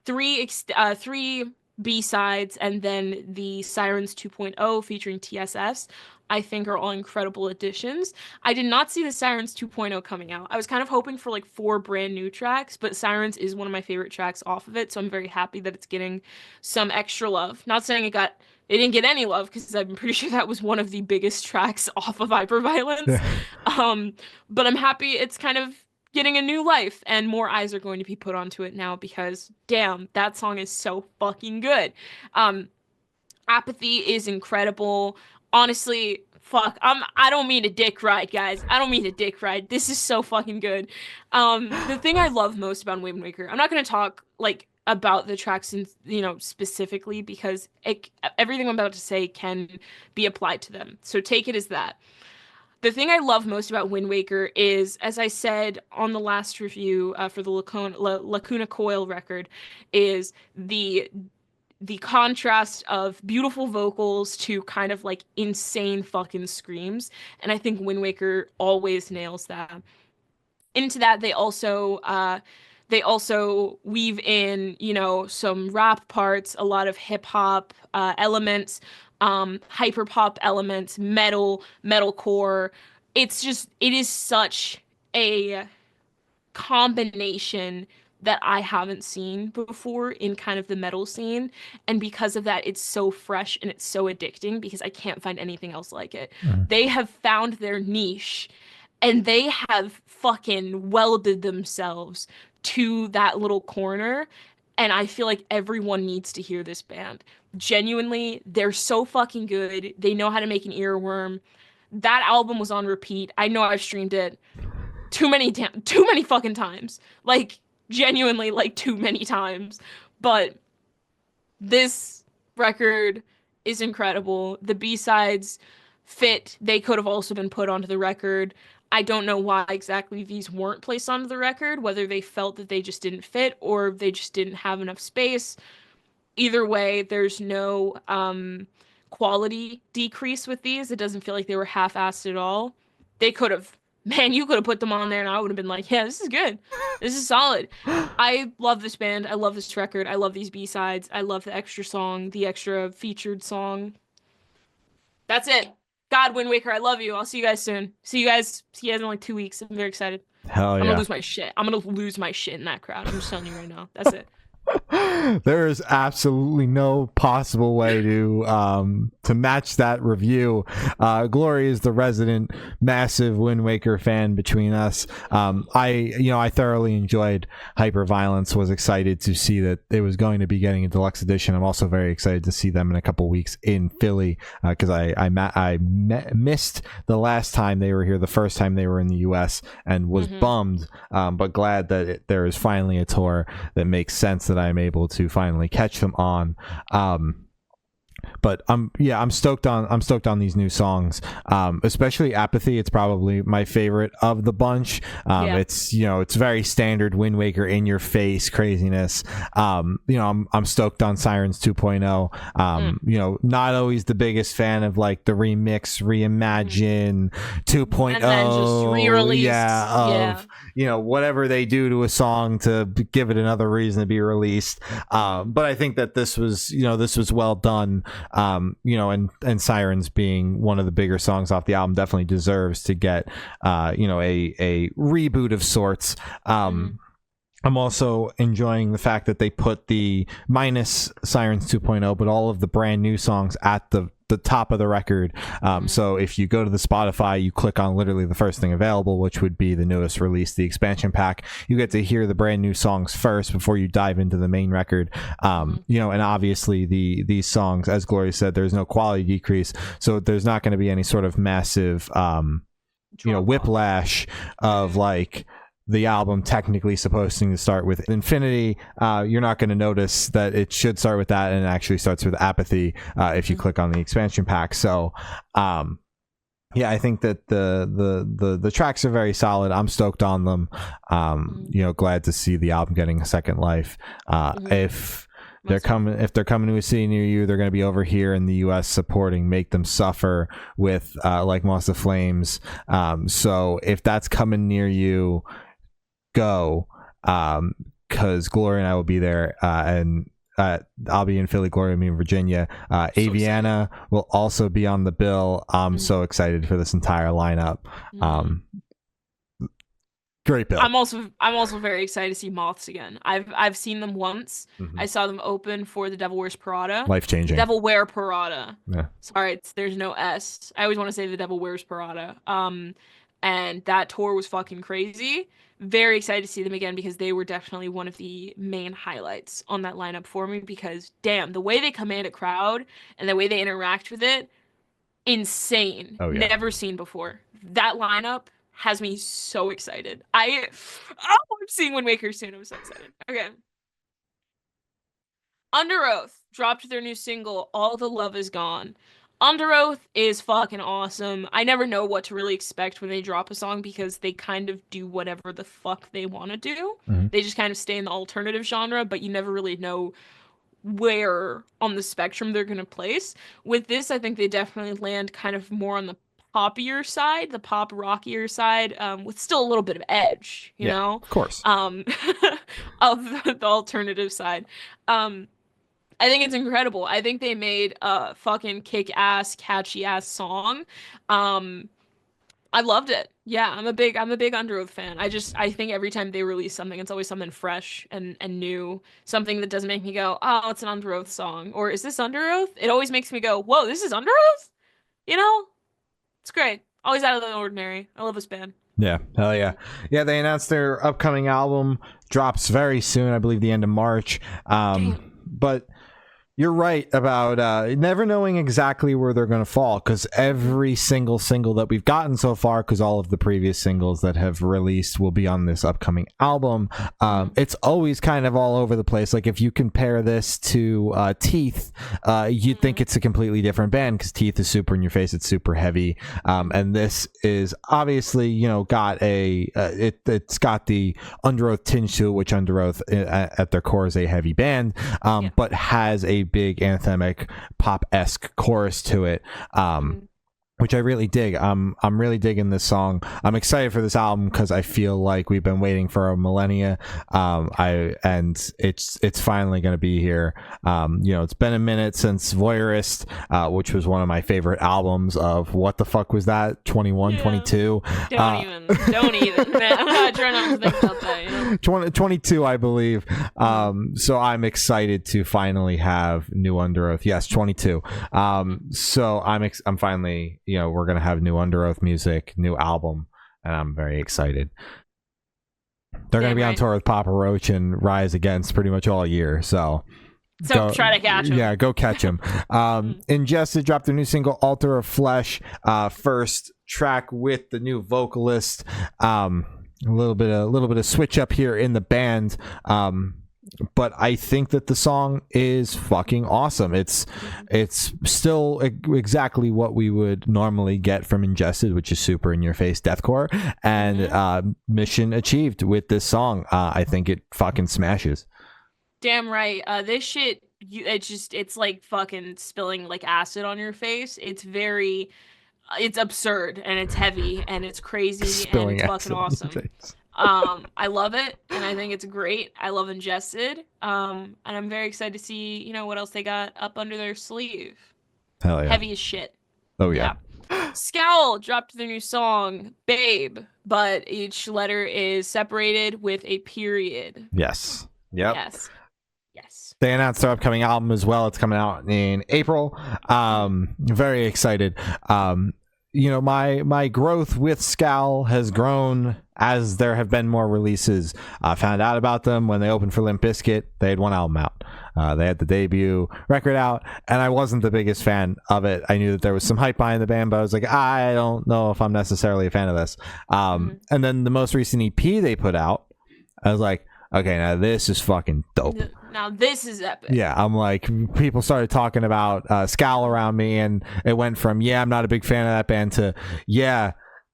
three B-sides and then the Sirens 2.0 featuring TSS, I think are all incredible additions. I did not see the Sirens 2.0 coming out. I was kind of hoping for like 4 brand new tracks, but Sirens is one of my favorite tracks off of it, so I'm very happy that it's getting some extra love. Not saying it didn't get any love because I'm pretty sure that was one of the biggest tracks off of Hyperviolence. Um, but I'm happy it's kind of getting a new life and more eyes are going to be put onto it now because damn, that song is so fucking good. Um, Apathy is incredible. Honestly, fuck. I don't mean to dick ride, guys. I don't mean to dick ride. This is so fucking good. The thing I love most about Wind Waker, I'm not gonna talk like about the tracks in, specifically because everything I'm about to say can be applied to them. So take it as that. The thing I love most about Wind Waker is, as I said on the last review for the Lacuna Coil record, is the contrast of beautiful vocals to kind of like insane fucking screams. And I think Wind Waker always nails that. Into that, they also weave in, some rap parts, a lot of hip hop elements, hyper pop elements, metalcore. It is such a combination that I haven't seen before in kind of the metal scene. And because of that, it's so fresh and it's so addicting because I can't find anything else like it. Mhm. They have found their niche and they have fucking welded themselves to that little corner. And I feel like everyone needs to hear this band. Genuinely, they're so fucking good. They know how to make an earworm. That album was on repeat. I know I've streamed it too many fucking times. Like genuinely like too many times. But this record is incredible. The B-sides fit. They could have also been put onto the record. I don't know why exactly these weren't placed onto the record, whether they felt that they just didn't fit or they just didn't have enough space. Either way, there's no quality decrease with these. It doesn't feel like they were half-assed at all. They could have man, you could have put them on there and I would have been like, yeah, this is good. This is solid. I love this band. I love this record. I love these B-sides. I love the extra song, the extra featured song. That's it. God, Wind Waker, I love you. I'll see you guys soon. See you guys in like 2 weeks. I'm very excited. Hell yeah. I'm gonna lose my shit. I'm gonna lose my shit in that crowd. I'm just telling you right now. That's it. There is absolutely no possible way to match that review. Glory is the resident massive Windwaker fan between us. I thoroughly enjoyed Hyperviolence. Was excited to see that it was going to be getting a deluxe edition. I'm also very excited to see them in a couple weeks in Philly because I missed the last time they were here, the first time they were in the U.S. and was bummed, but glad that there is finally a tour that makes sense that I'm able to finally catch them on. But I'm stoked on these new songs, especially Apathy. It's probably my favorite of the bunch. It's very standard Windwaker in your face craziness. I'm stoked on Sirens 2.0. Not always the biggest fan of like the remix, reimagine 2.0, and then just re-released. Whatever they do to a song to give it another reason to be released. But I think that this was well done. And Sirens being one of the bigger songs off the album definitely deserves to get a reboot of sorts. I'm also enjoying the fact that they put the minus Sirens 2.0, but all of the brand new songs at the top of the record. So if you go to the Spotify, you click on literally the first thing available, which would be the newest release, the expansion pack. You get to hear the brand new songs first before you dive into the main record. And obviously these songs, as Gloria said, there's no quality decrease, so there's not going to be any sort of massive whiplash of like the album technically supposed to start with Infinity. You're not going to notice that it should start with that, and it actually starts with Apathy if you click on the expansion pack. So I think that the tracks are very solid. I'm stoked on them. Glad to see the album getting a second life. If they're coming to a city near you, they're going to be over here in the US supporting Make Them Suffer with like Moss of Flames. So if that's coming near you, go, because Gloria and I will be there, and I'll be in Philly, Gloria will be in Virginia. Aviana will also be on the bill. I'm so excited for this entire lineup. Great bill. I'm also very excited to see Moths again. I've seen them once. I saw them open for the Devil Wears Prada. Life-changing. Devil Wear Parada. Yeah. Sorry, there's no S. I always want to say the Devil Wears Parada. And that tour was fucking crazy. Very excited to see them again because they were definitely one of the main highlights on that lineup for me because, damn, the way they command a crowd and the way they interact with it, insane. Oh, yeah. Never seen before. That lineup has me so excited. I'm seeing Windwaker soon. I'm so excited. Okay. Under Oath dropped their new single, All the Love Is Gone. Under Oath is fucking awesome. I never know what to really expect when they drop a song because they kind of do whatever the fuck they want to do. They just kind of stay in the alternative genre, but you never really know where on the spectrum they're going to place. With this, I think they definitely land kind of more on the poppier side, the pop rockier side, with still a little bit of edge, you know? Of course. Of the alternative side. I think it's incredible. I think they made a fucking kick-ass, catchy-ass song. I loved it. Yeah, I'm a big Under Oath fan. I think every time they release something, it's always something fresh and new. Something that doesn't make me go, oh, it's an Under Oath song. Or is this Under Oath? It always makes me go, whoa, this is Under Oath? You know? It's great. Always out of the ordinary. I love this band. Yeah, hell yeah. Yeah, they announced their upcoming album drops very soon, I believe the end of March. But you're right about never knowing exactly where they're going to fall, because every single that we've gotten so far, because all of the previous singles that have released will be on this upcoming album, it's always kind of all over the place. Like if you compare this to Teeth, you'd think it's a completely different band, because Teeth is super in your face, it's super heavy, and this is obviously, you know, got it's got the Under Oath tinge to it, which Under Oath at their core is a heavy band, but has a big anthemic pop-esque chorus to it. which I really dig. I'm really digging this song. I'm excited for this album because I feel like we've been waiting for a millennia. It's finally going to be here. It's been a minute since Voyeurist, which was one of my favorite albums of what the fuck was that? 21, 22. Don't even. Man, I'm not trying not to think about that. 22, I believe. So I'm excited to finally have new Underoath. Yes, 22. So I'm finally. We're going to have new Underoath music, new album, and I'm very excited. They're going to be on tour with Papa Roach and Rise Against pretty much all year, so try to catch them. Yeah, go catch them. Ingested dropped their new single, Altar of Flesh, first track with the new vocalist. A little bit of switch up here in the band. But I think that the song is fucking awesome. It's still exactly what we would normally get from Ingested, which is super in your face deathcore, and mission achieved with this song. I think it fucking smashes. Damn right. This shit, it's like fucking spilling like acid on your face. It's absurd and it's heavy and it's crazy spilling and it's fucking awesome. I love it and I think it's great. I love Ingested. And I'm very excited to see, what else they got up under their sleeve. Hell yeah. Heavy as shit. Oh yeah. Scowl dropped their new song, Babe, but each letter is separated with a period. Yes. Yep. Yes. They announced their upcoming album as well. It's coming out in April. Very excited. My growth with Scowl has grown as there have been more releases. I found out about them when they opened for Limp Bizkit. They had one album out. They had the debut record out, and I wasn't the biggest fan of it. I knew that there was some hype behind the band, but I was like, I don't know if I'm necessarily a fan of this. And then the most recent EP they put out, I was like, okay, now this is fucking dope. Now this is epic. Yeah, I'm like, people started talking about Scowl around me, and it went from, I'm not a big fan of that band to,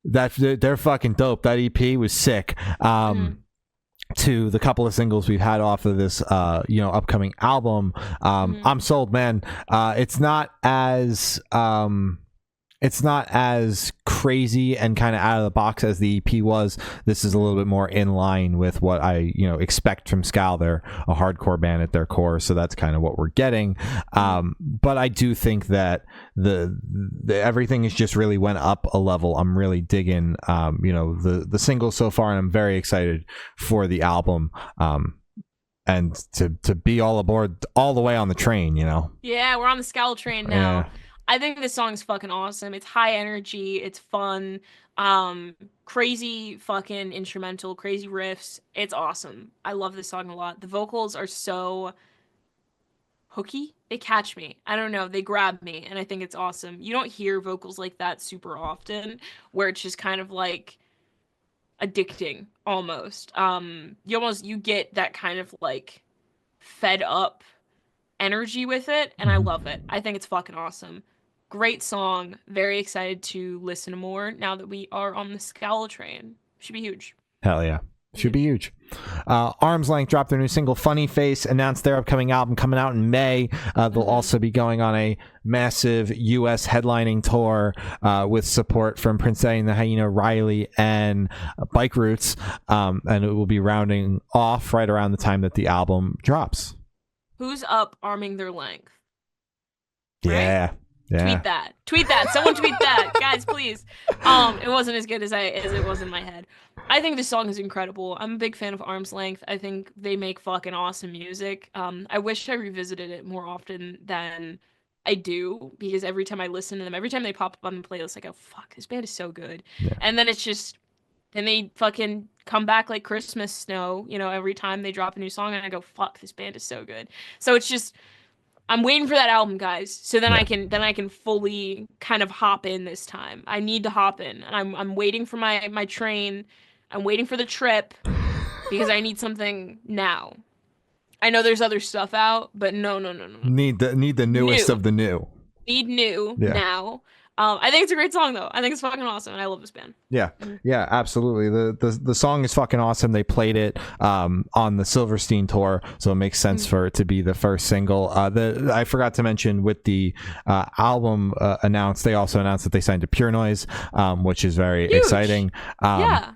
they're fucking dope. That EP was sick. To the couple of singles we've had off of this, upcoming album. I'm sold, man. It's not as crazy and kind of out of the box as the EP was. This is a little bit more in line with what I expect from Scowl. They're a hardcore band at their core, so that's kind of what we're getting. But I do think that the everything has just really went up a level. I'm really digging the singles so far, and I'm very excited for the album. And to be all aboard all the way on the train. Yeah, we're on the Scowl train now. Yeah. I think this song is fucking awesome. It's high energy. It's fun. Crazy fucking instrumental, crazy riffs. It's awesome. I love this song a lot. The vocals are so hooky. They catch me. I don't know. They grab me, and I think it's awesome. You don't hear vocals like that super often, where it's just kind of like addicting almost. You get that kind of like fed up energy with it, and I love it. I think it's fucking awesome. Great song. Very excited to listen to more now that we are on the Scowl train. Should be huge. Hell yeah. Should be huge. Arm's Length dropped their new single, Funny Face, announced their upcoming album coming out in May. They'll also be going on a massive U.S. headlining tour with support from Prince Eddie and the Hyena, Riley, and Bike Roots. And it will be rounding off right around the time that the album drops. Who's up arming their length? Yeah. Right? Yeah. Tweet that. Someone tweet that. Guys, please. It wasn't as good as it was in my head. I think this song is incredible. I'm a big fan of Arm's Length. I think they make fucking awesome music. I wish I revisited it more often than I do, because every time I listen to them, every time they pop up on the playlist, I go, fuck, this band is so good. Yeah. And then it's just, then they fucking come back like Christmas snow, every time they drop a new song, and I go, fuck, this band is so good. So it's just, I'm waiting for that album, guys, so then I can fully kind of hop in this time. I need to hop in, and I'm waiting for my train. I'm waiting for the trip, because I need something now. I know there's other stuff out, but no. Need the newest of the new. Need new now. I think it's a great song though. I think it's fucking awesome, and I love this band. Yeah, yeah, absolutely. The song is fucking awesome. They played it on the Silverstein tour, so it makes sense for it to be the first single. I forgot to mention with the album announced, they also announced that they signed to Pure Noise, which is very exciting. Yeah.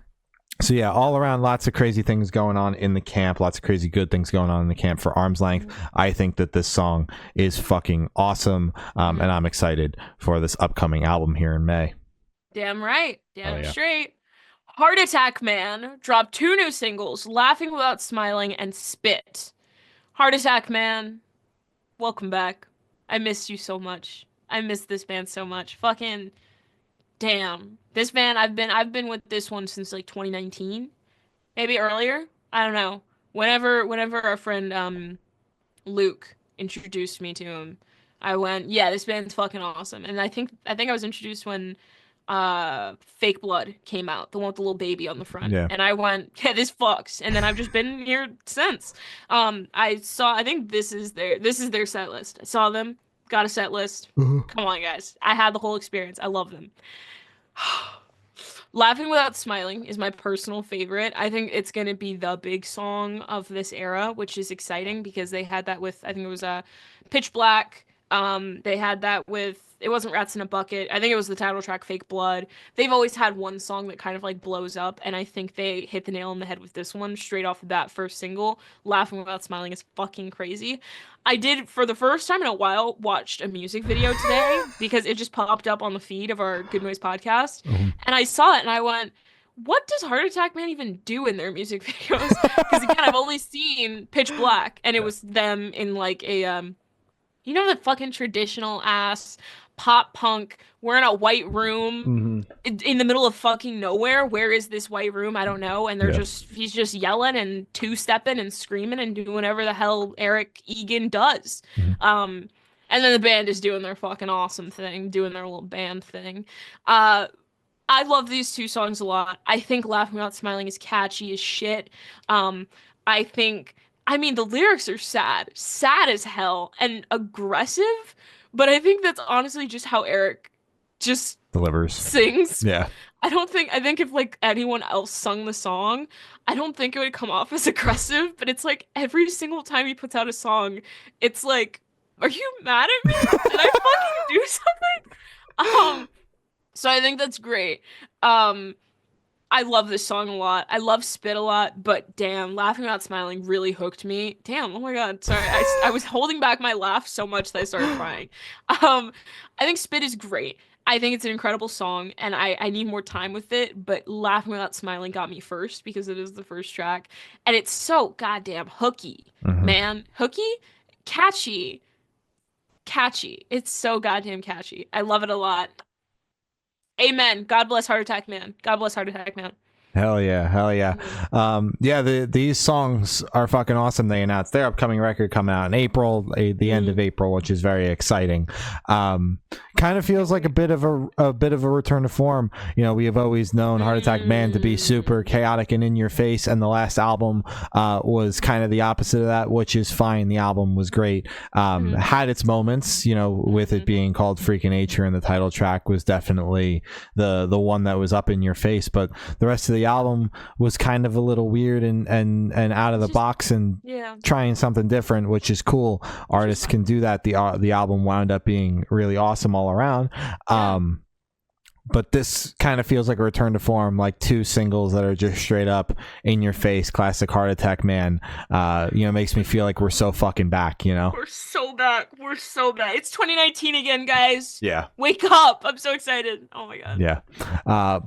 So yeah, all around, lots of crazy things going on in the camp. Lots of crazy good things going on in the camp for Arm's Length. I think that this song is fucking awesome, and I'm excited for this upcoming album here in May. Damn right. Damn straight. Heart Attack Man dropped 2 new singles, Laughing Without Smiling and Spit. Heart Attack Man, welcome back. I missed you so much. I miss this band so much. Fucking damn. This band, I've been with this one since like 2019. Maybe earlier. I don't know. Whenever our friend Luke introduced me to him, I went, yeah, this band's fucking awesome. And I think I was introduced when Fake Blood came out, the one with the little baby on the front. Yeah. And I went, yeah, this fucks. And then I've just been here since. I think this is their set list. I saw them, got a set list. Come on, guys. I had the whole experience. I love them. Laughing Without Smiling is my personal favorite. I think it's going to be the big song of this era, which is exciting because they had that with, I think it was Pitch Black. They had that with, it wasn't Rats in a Bucket. I think it was the title track, Fake Blood. They've always had one song that kind of like blows up, and I think they hit the nail on the head with this one straight off the bat. First single, Laughing Without Smiling, is fucking crazy. I did, for the first time in a while, watched a music video today because it just popped up on the feed of our Good Noise podcast, and I saw it and I went, what does Heart Attack Man even do in their music videos? Because again, I've only seen Pitch Black, and it was them in like a you know, the fucking traditional ass pop punk. We're in a white room in the middle of fucking nowhere. Where is this white room? I don't know. And he's just yelling and two-stepping and screaming and doing whatever the hell Eric Egan does. And then the band is doing their fucking awesome thing, doing their little band thing. I love these 2 songs a lot. I think Laughing Without Smiling is catchy as shit. I mean, the lyrics are sad as hell, and aggressive, but I think that's honestly just how Eric just delivers, sings. Yeah. I think if like anyone else sung the song, I don't think it would come off as aggressive, but it's like every single time he puts out a song, it's like, are you mad at me? Did I fucking do something? So I think that's great. I love this song a lot. I love Spit a lot, but damn, Laughing Without Smiling really hooked me. Damn, oh my god, sorry. I was holding back my laugh so much that I started crying. I think Spit is great. I think it's an incredible song, and I need more time with it, but Laughing Without Smiling got me first because it is the first track, and it's so goddamn hooky, man. Hooky? Catchy. It's so goddamn catchy. I love it a lot. Amen. God bless Heart Attack Man. God bless Heart Attack Man. Hell yeah. These songs are fucking awesome. They announced their upcoming record coming out in April, the end of April, which is very exciting. Kind of feels like a bit of a return to form. You know, we have always known Heart Attack Man to be super chaotic and in your face, and the last album was kind of the opposite of that, which is fine. The album was great. Had its moments, you know, with it being called Freakin' Nature, and the title track was definitely the one that was up in your face, but the rest of the album was kind of a little weird and out of the box and trying something different, which is cool. Artists can do that. The album wound up being really awesome all around. But this kind of feels like a return to form, like 2 singles that are just straight up in your face, classic Heart Attack Man. You know, makes me feel like we're so fucking back, you know? We're so back. It's 2019 again, guys. Yeah. Wake up. I'm so excited. Oh my god. Yeah.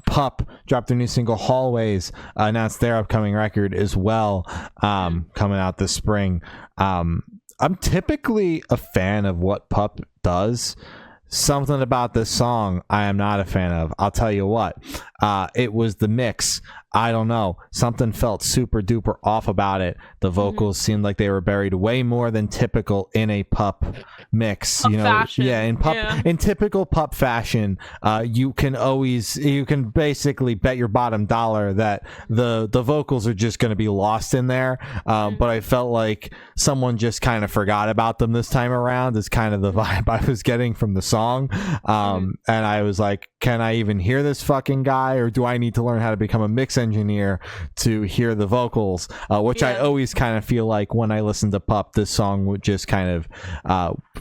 Pup dropped their new single Hallways, announced their upcoming record as well, coming out this spring. I'm typically a fan of what Pup does. Something about this song I am not a fan of. I'll tell you what. It was the mix. I don't know. Something felt super duper off about it. The vocals seemed like they were buried way more than typical in a pup mix. Pup fashion. Yeah, in typical pup fashion, you can basically bet your bottom dollar that the vocals are just going to be lost in there. But I felt like someone just kind of forgot about them this time around. Is kind of the vibe I was getting from the song. And I was like, can I even hear this fucking guy, or do I need to learn how to become a mix engineer to hear the vocals? Which I always kind of feel like when I listen to Pup, this song would just kind of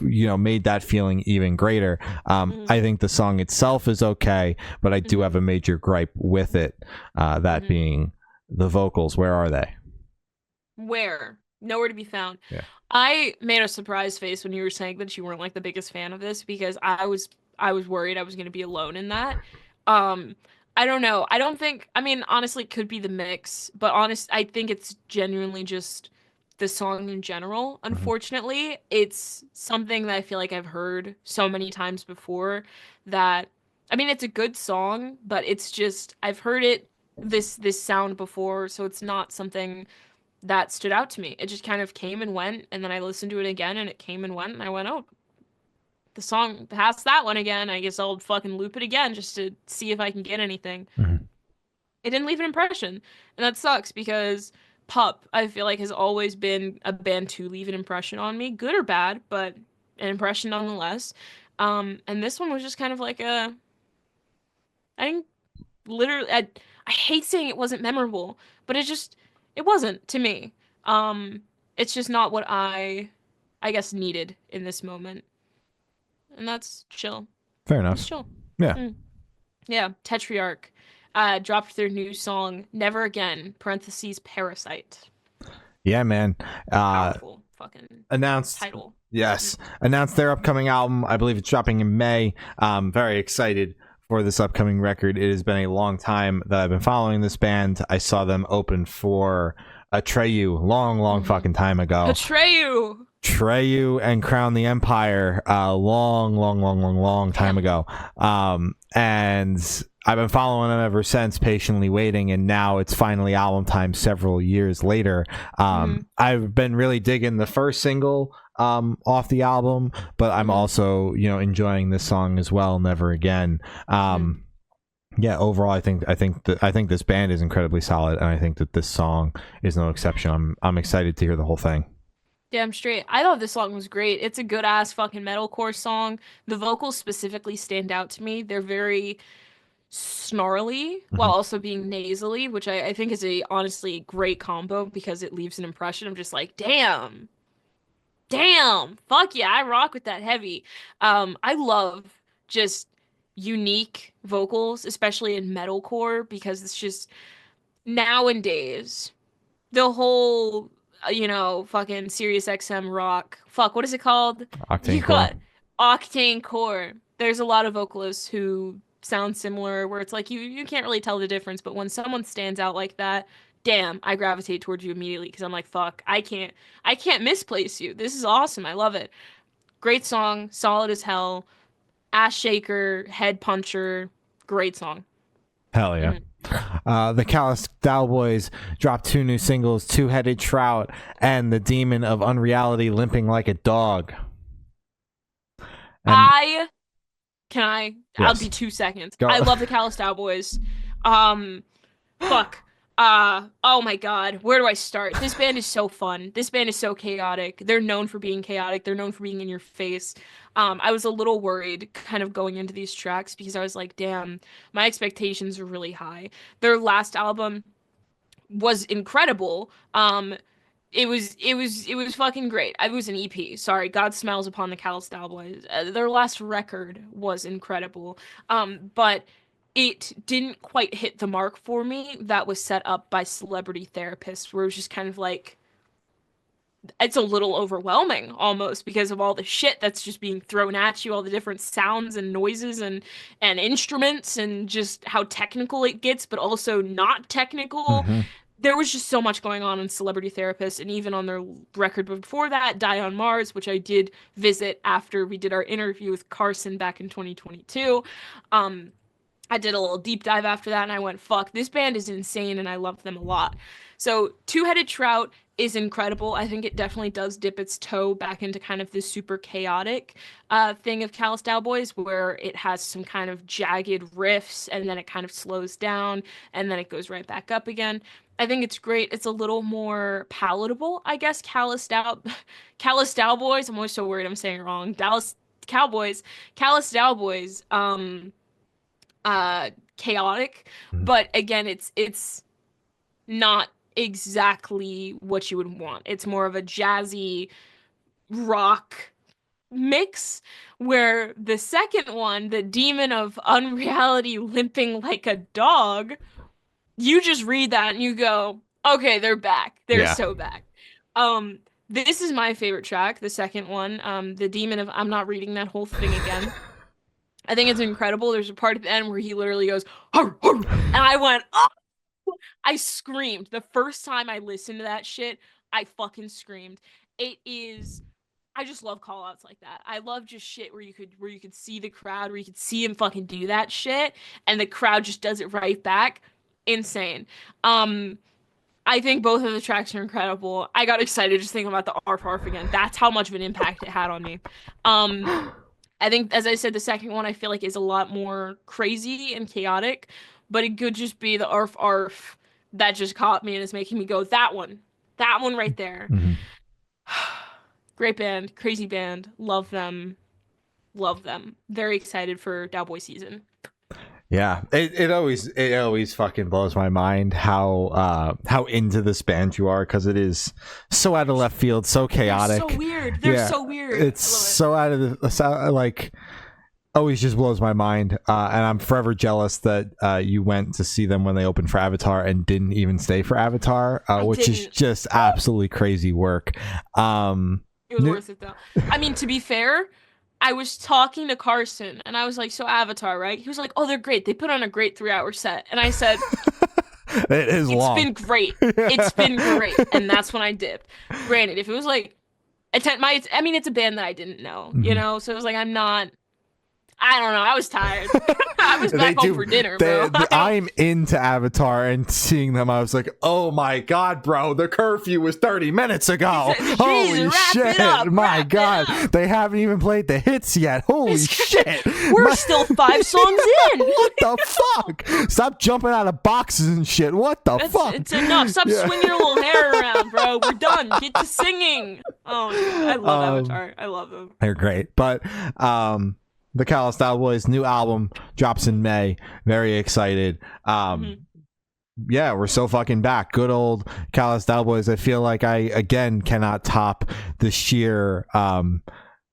made that feeling even greater. I think the song itself is okay, but I do have a major gripe with it, that being the vocals. Where are they? Where? Nowhere to be found. Yeah. I made a surprise face when you were saying that you weren't like the biggest fan of this, because I was worried I was going to be alone in that. I don't know. I mean, honestly, it could be the mix, but I think it's genuinely just the song in general. Unfortunately, it's something that I feel like I've heard so many times before that, I mean, it's a good song, but it's just, I've heard this sound before, so it's not something that stood out to me. It just kind of came and went, and then I listened to it again, and it came and went, and I went, oh, the song past that one again. I guess I'll fucking loop it again just to see if I can get anything. It didn't leave an impression, and that sucks, because Pup, I feel like, has always been a band to leave an impression on me, good or bad, but an impression nonetheless. And this one was just kind of like I think, literally, I hate saying it wasn't memorable, but it wasn't to me. It's just not what I guess needed in this moment. And that's chill. Fair enough. It's chill. Yeah. Yeah. Tetriarch dropped their new song, Never Again, parentheses, Parasite. Yeah, man. Powerful fucking announced title. Yes. Announced their upcoming album. I believe it's dropping in May. Very excited for this upcoming record. It has been a long time that I've been following this band. I saw them open for Atreyu long fucking time ago. Atreyu and Crown the Empire, long time ago. And I've been following them ever since, patiently waiting, and now it's finally album time several years later. I've been really digging the first single off the album, but I'm also, enjoying this song as well, Never Again. Yeah, overall, I think this band is incredibly solid, and I think that this song is no exception. I'm excited to hear the whole thing. Damn straight. I thought this song was great. It's a good ass fucking metalcore song. The vocals specifically stand out to me. They're very snarly while also being nasally, which I think is a honestly great combo, because it leaves an impression of just like, damn, fuck yeah, I rock with that heavy. I love just unique vocals, especially in metalcore, because it's just, nowadays, the whole fucking Sirius XM rock, fuck, what is it called? Octane Core. There's a lot of vocalists who sound similar, where it's like you can't really tell the difference, but when someone stands out like that, damn, I gravitate towards you immediately, because I'm like, fuck, I can't misplace you. This is awesome. I love it. Great song, solid as hell, ass shaker, head puncher, great song. Hell yeah. The Callous Cowboys dropped 2 new singles, Two-Headed Trout and The Demon of Unreality Limping Like a Dog. Yes. I'll be 2 seconds. Go. I love the Callous Cowboys. Fuck. Oh my god, where do I start? This band is so fun. This band is so chaotic. They're known for being chaotic. They're known for being in your face. I was a little worried kind of going into these tracks, because I was like, damn, my expectations are really high. Their last album was incredible. It was fucking great. It was an EP. Sorry, God Smiles Upon the Callous Cowboys. Their last record was incredible. But it didn't quite hit the mark for me that was set up by Celebrity Therapist, where it was just kind of like, it's a little overwhelming almost, because of all the shit that's just being thrown at you, all the different sounds and noises and instruments, and just how technical it gets, but also not technical. There was just so much going on in Celebrity Therapist, and even on their record before that, Die on Mars, which I did visit after we did our interview with Carson back in 2022. I did a little deep dive after that and I went, fuck, this band is insane and I love them a lot. So, Two-Headed Trout is incredible. I think it definitely does dip its toe back into kind of this super chaotic thing of Callous Cowboys, where it has some kind of jagged riffs and then it kind of slows down and then it goes right back up again. I think it's great. It's a little more palatable, I guess. Callous Cowboys. I'm always so worried I'm saying it wrong. Dallas Cowboys, Callous Cowboys. Chaotic, Mhm. but again, it's not exactly what you would want. It's more of a jazzy rock mix, where the second one, the Demon of Unreality Limping Like a Dog, you just read that and you go, okay, they're back. They're Yeah. so back. Um, this is my favorite track, the second one, the Demon of, I'm not reading that whole thing again. I think it's incredible. There's a part at the end where he literally goes, "Hur, hur," and I went, oh! I screamed. The first time I listened to that shit, I fucking screamed. It is, I just love call outs like that. I love just shit where you could see the crowd, where you could see him fucking do that shit, and the crowd just does it right back. Insane. Um, I think both of the tracks are incredible. I got excited just thinking about the Arf Arf again. That's how much of an impact it had on me. Um, I think, as I said, the second one I feel like is a lot more crazy and chaotic, but it could just be the arf arf that just caught me and is making me go, that one right there. Mhm. Great band, crazy band, love them, love them. Very excited for Cowboy season. Yeah, it always fucking blows my mind how into this band you are, because it is so out of left field, so chaotic. They're so weird. They're so weird. It's so out of the like, always just blows my mind. And I'm forever jealous that you went to see them when they opened for Avatar and didn't even stay for Avatar, which is just absolutely crazy work. It was worth it though. I mean, to be fair, I was talking to Carson and I was like, so Avatar, right? He was like, oh, they're great. They put on a great 3 hour set. And I said, it is long. It's been great. It's been great. And that's when I dipped. Granted, if it was like I mean, it's a band that I didn't know, you know? So it was like, I don't know. I was tired. I was back home for dinner, bro. I'm into Avatar, and seeing them, I was like, "Oh my god, bro! The curfew was 30 minutes ago. Holy shit! My god, they haven't even played the hits yet. Holy shit! We're still 5 songs in. What the fuck? Stop jumping out of boxes and shit. What the fuck? It's enough. Stop swinging your little hair around, bro. We're done. Get to singing. Oh, I love Avatar. I love them. They're great, but the Callous Cowboys new album drops in May. Very excited. Yeah, we're so fucking back. Good old Callous Cowboys. I feel like I again cannot top the sheer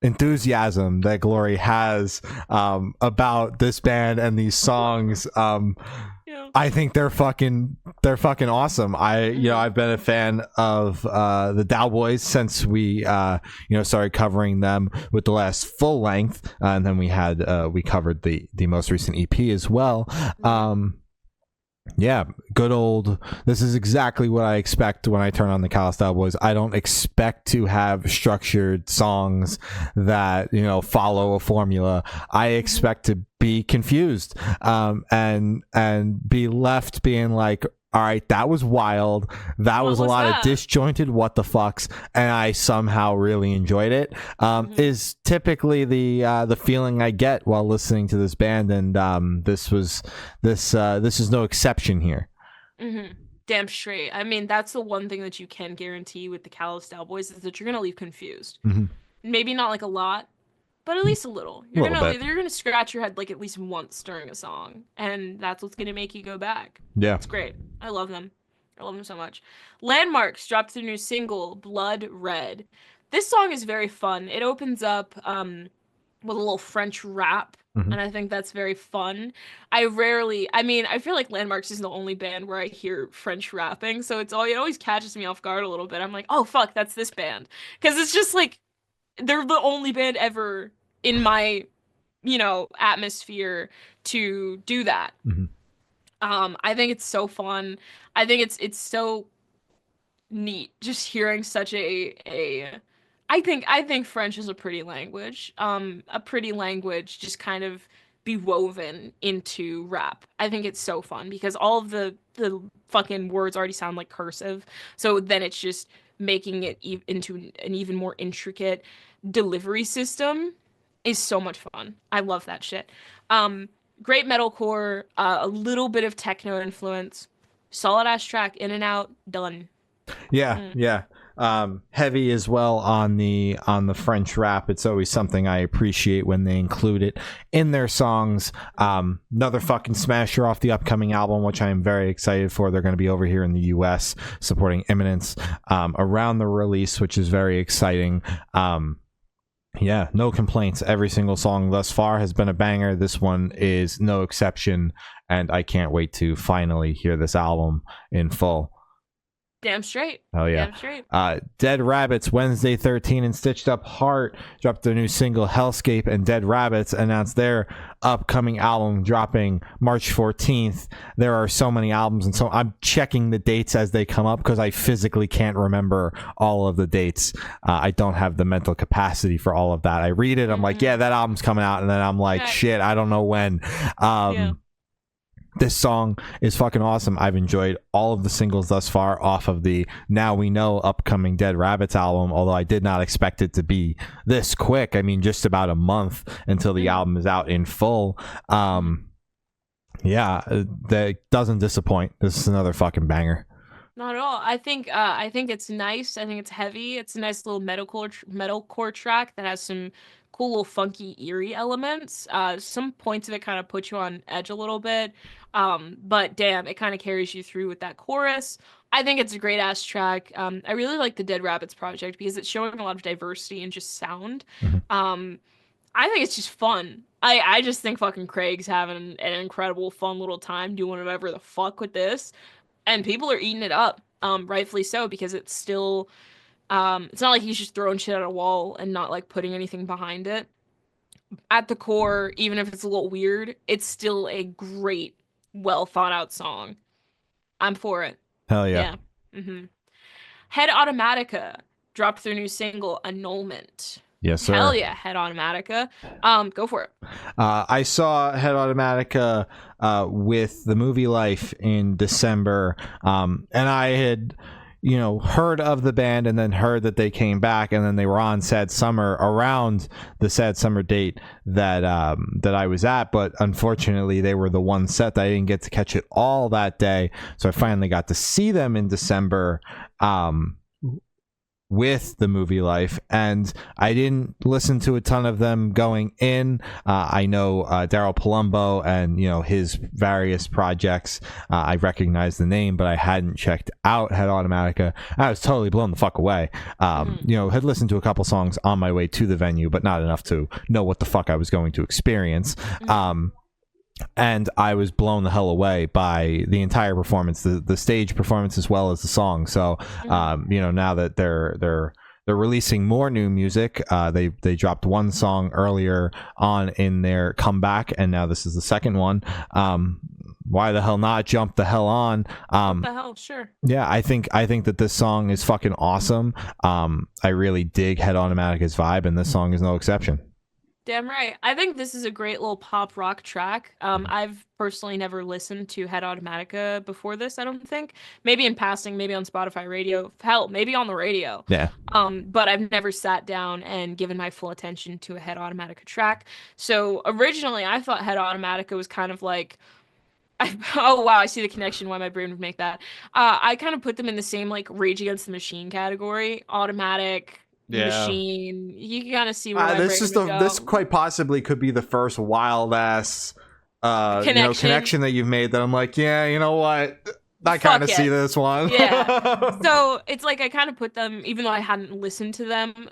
enthusiasm that Glory has about this band and these songs. I think they're fucking awesome. I've been a fan of the Cowboys since we started covering them with the last full length, and then we covered the most recent EP as well. Yeah, good old. This is exactly what I expect when I turn on the Callous Cowboys. I don't expect to have structured songs that follow a formula. I expect to be confused, and be left being like, all right, that was wild. That was a lot of disjointed what the fucks, and I somehow really enjoyed it. Is typically the feeling I get while listening to this band, and this is no exception here. Damn straight. I mean, that's the one thing that you can guarantee with the Callous Cowboys is that you're gonna leave confused. Maybe not like a lot, but at least a little. You're gonna scratch your head like at least once during a song, and that's what's gonna make you go back. Yeah, it's great. I love them. I love them so much. Landmarks dropped their new single, Blood Red. This song is very fun. It opens up with a little French rap, and I think that's very fun. I feel like Landmarks is the only band where I hear French rapping, so it always catches me off guard a little bit. I'm like, oh fuck, that's this band. Because it's just like, they're the only band ever in my, atmosphere to do that. I think it's so fun. I think it's so neat just hearing such I think French is a pretty language. A pretty language just kind of be woven into rap. I think it's so fun because all of the fucking words already sound like cursive. So then it's just making it into an even more intricate delivery system is so much fun. I love that shit. Great metalcore, a little bit of techno influence, solid ass track, in and out, done. Yeah, yeah. Heavy as well on the French rap. It's always something I appreciate when they include it in their songs. Another fucking smasher off the upcoming album, which I am very excited for. They're going to be over here in the US supporting Imminence around the release, which is very exciting. Yeah, no complaints. Every single song thus far has been a banger. This one is no exception, and I can't wait to finally hear this album in full. Damn straight. Oh yeah. Damn straight. Dead Rabbits, Wednesday 13 and Stitched Up Heart dropped their new single Hellscape, and Dead Rabbits announced their upcoming album dropping March 14th. There are so many albums, and so I'm checking the dates as they come up because I physically can't remember all of the dates. I don't have the mental capacity for all of that. I read it, I'm like, yeah, that album's coming out, and then I'm like, shit, I don't know when. This song is fucking awesome. I've enjoyed all of the singles thus far off of the Now We Know upcoming Dead Rabbits album, although I did not expect it to be this quick. I mean, just about a month until the album is out in full. Yeah, that doesn't disappoint. This is another fucking banger. Not at all. I think it's nice. I think it's heavy. It's a nice little metalcore track that has some cool little funky eerie elements. Some points of it kind of put you on edge a little bit. But damn, it kind of carries you through with that chorus. I think it's a great ass track. I really like the Dead Rabbits project because it's showing a lot of diversity and just sound. I think it's just fun. I just think fucking Craig's having an incredible fun little time doing whatever the fuck with this. And people are eating it up, rightfully so, because it's still, it's not like he's just throwing shit at a wall and not like putting anything behind it. At the core, even if it's a little weird, it's still a great, well thought out song. I'm for it. Hell yeah. Head Automatica dropped their new single, Annulment. Yes, sir. Hell yeah, Head Automatica. Go for it. I saw Head Automatica with the movie Life in December, and I had, heard of the band and then heard that they came back, and then they were on Sad Summer around the Sad Summer date that I was at, but unfortunately they were the one set that I didn't get to catch it all that day, so I finally got to see them in December. With the movie Life, and I didn't listen to a ton of them going in. I know Daryl Palumbo and his various projects. I recognize the name, but I hadn't checked out Head Automatica. I was totally blown the fuck away. Had listened to a couple songs on my way to the venue, but not enough to know what the fuck I was going to experience. And I was blown the hell away by the entire performance, the stage performance as well as the song. So, now that they're releasing more new music, they dropped one song earlier on in their comeback, and now this is the second one. Why the hell not jump the hell on? What the hell, sure. Yeah, I think that this song is fucking awesome. I really dig Head Automatica's vibe, and this song is no exception. Damn right. I think this is a great little pop rock track. I've personally never listened to Head Automatica before this, I don't think. Maybe in passing, maybe on Spotify radio. Hell, maybe on the radio. Yeah. But I've never sat down and given my full attention to a Head Automatica track. So originally I thought Head Automatica was kind of like oh wow, I see the connection why my brain would make that. I kind of put them in the same like Rage Against the Machine category. Automatic machine. You can kind of see where my brain would go. This quite possibly could be the first wild ass connection that you've made that I'm like, yeah, you know what? I kind of see this one. Yeah. So it's like I kind of put them, even though I hadn't listened to them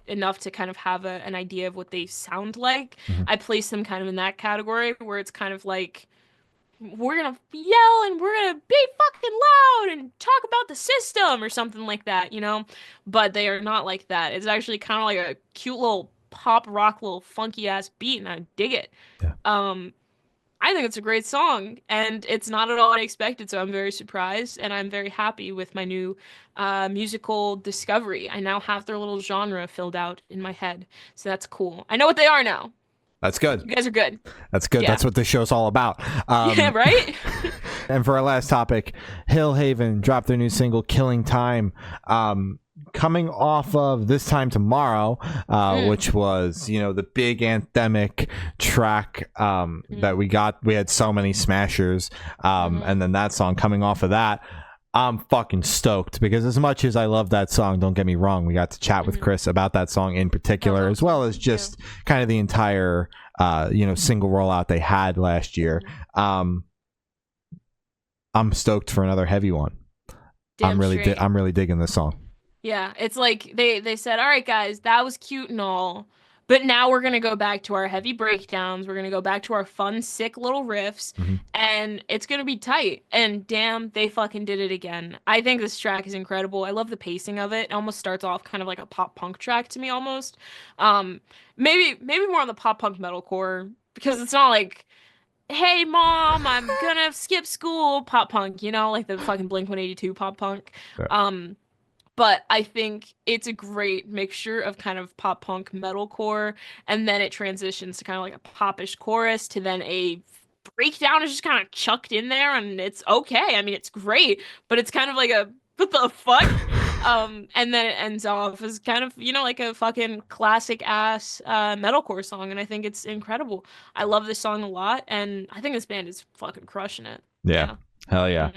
enough to kind of have an idea of what they sound like, I place them kind of in that category where it's kind of like, we're gonna yell and we're gonna be fucking loud and talk about the system or something like that, but they are not like that. It's actually kind of like a cute little pop rock, little funky ass beat, and I dig it. I think it's a great song, and it's not at all what I expected, so I'm very surprised, and I'm very happy with my new musical discovery. I now have their little genre filled out in my head, so that's cool. I know what they are now. That's good. You guys are good. That's good. Yeah. That's what this show's all about. Yeah, right? And for our last topic, Hillhaven dropped their new single, Killing Time. Coming off of This Time Tomorrow, which was, the big anthemic track that we got. We had so many smashers. And then that song coming off of that, I'm fucking stoked, because as much as I love that song, don't get me wrong, we got to chat with Chris about that song in particular, as well as just kind of the entire, single rollout they had last year. I'm stoked for another heavy one. I'm really digging this song. Yeah, it's like they said, all right, guys, that was cute and all, but now we're going to go back to our heavy breakdowns. We're going to go back to our fun, sick little riffs, and it's going to be tight. And damn, they fucking did it again. I think this track is incredible. I love the pacing of it. It almost starts off kind of like a pop punk track to me almost. Maybe more on the pop punk metalcore, because it's not like, hey, mom, I'm going to skip school pop punk, like the fucking Blink-182 pop punk. Yeah. But I think it's a great mixture of kind of pop punk metalcore, and then it transitions to kind of like a popish chorus, to then a breakdown is just kind of chucked in there, and it's okay. I mean, it's great, but it's kind of like a what the fuck? And then it ends off as kind of, like a fucking classic ass metalcore song, and I think it's incredible. I love this song a lot, and I think this band is fucking crushing it. Yeah. Hell yeah.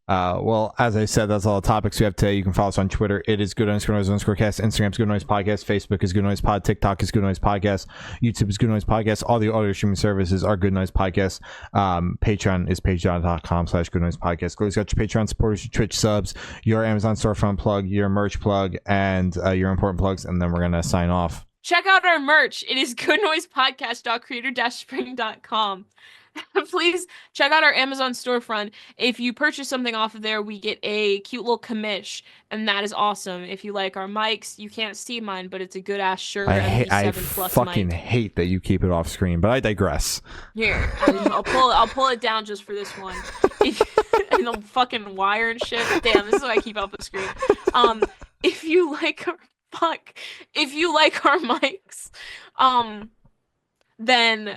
Well, as I said, that's all the topics we have today. You can follow us on Twitter. It is Good_Noise_Cast. Instagram's Good Noise Podcast. Facebook is Good Noise Pod. TikTok is Good Noise Podcast. YouTube is Good Noise Podcast. All the audio streaming services are Good Noise Podcast. Patreon is patreon.com/Good Noise Podcast. Go got your Patreon supporters, your Twitch subs, your Amazon storefront plug, your merch plug, and your important plugs. And then we're going to sign off. Check out our merch. It is goodnoisepodcast.creator-spring.com. Please check out our Amazon storefront. If you purchase something off of there, we get a cute little commish, and that is awesome. If you like our mics, you can't see mine, but it's a good ass shirt. I fucking hate that you keep it off screen, but I digress. Here, I'll pull it down just for this one. And the fucking wire and shit. Damn, this is what I keep off the screen. If you like our mics, then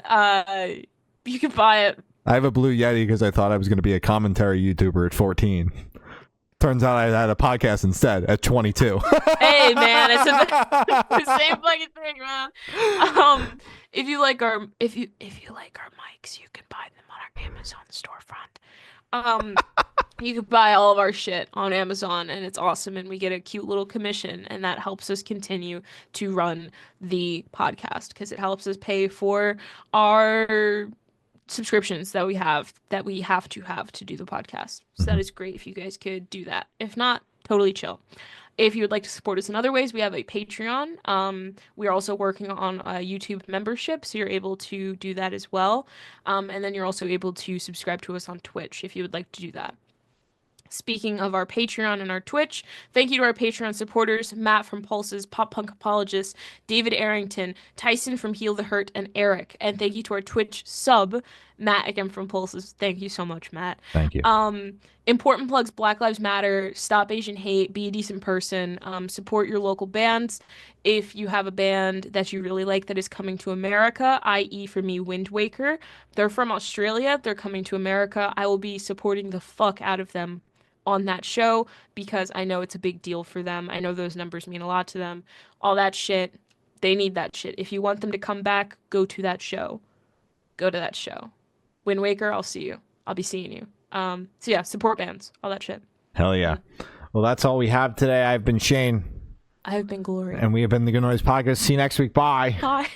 you can buy it. I have a blue Yeti because I thought I was going to be a commentary YouTuber at 14. Turns out I had a podcast instead at 22. Hey man, it's the same fucking thing, man. If you like our mics, you can buy them on our Amazon storefront. You can buy all of our shit on Amazon, and it's awesome, and we get a cute little commission, and that helps us continue to run the podcast, because it helps us pay for our subscriptions that we have to do the podcast. So that is great if you guys could do that. If not, totally chill. If you would like to support us in other ways, we have a Patreon. We are also working on a YouTube membership, so you're able to do that as well. And then you're also able to subscribe to us on Twitch if you would like to do that. Speaking of our Patreon and our Twitch, thank you to our Patreon supporters, Matt from Pulse's Pop Punk Apologist, David Arrington, Tyson from Heal the Hurt, and Eric. And thank you to our Twitch sub, Matt, again from Pulse's. Thank you so much, Matt. Thank you. Important plugs: Black Lives Matter, Stop Asian Hate, be a decent person, support your local bands. If you have a band that you really like that is coming to America, i.e. for me, Windwaker, they're from Australia, they're coming to America. I will be supporting the fuck out of them on that show, because I know it's a big deal for them. I know those numbers mean a lot to them. All that shit, they need that shit. If you want them to come back, go to that show. Go to that show. Windwaker, I'll see you. I'll be seeing you. So yeah, support bands, all that shit. Hell yeah. Well, that's all we have today. I've been Shane. I have been Gloria. And we have been the Good Noise Podcast. See you next week. Bye. Bye.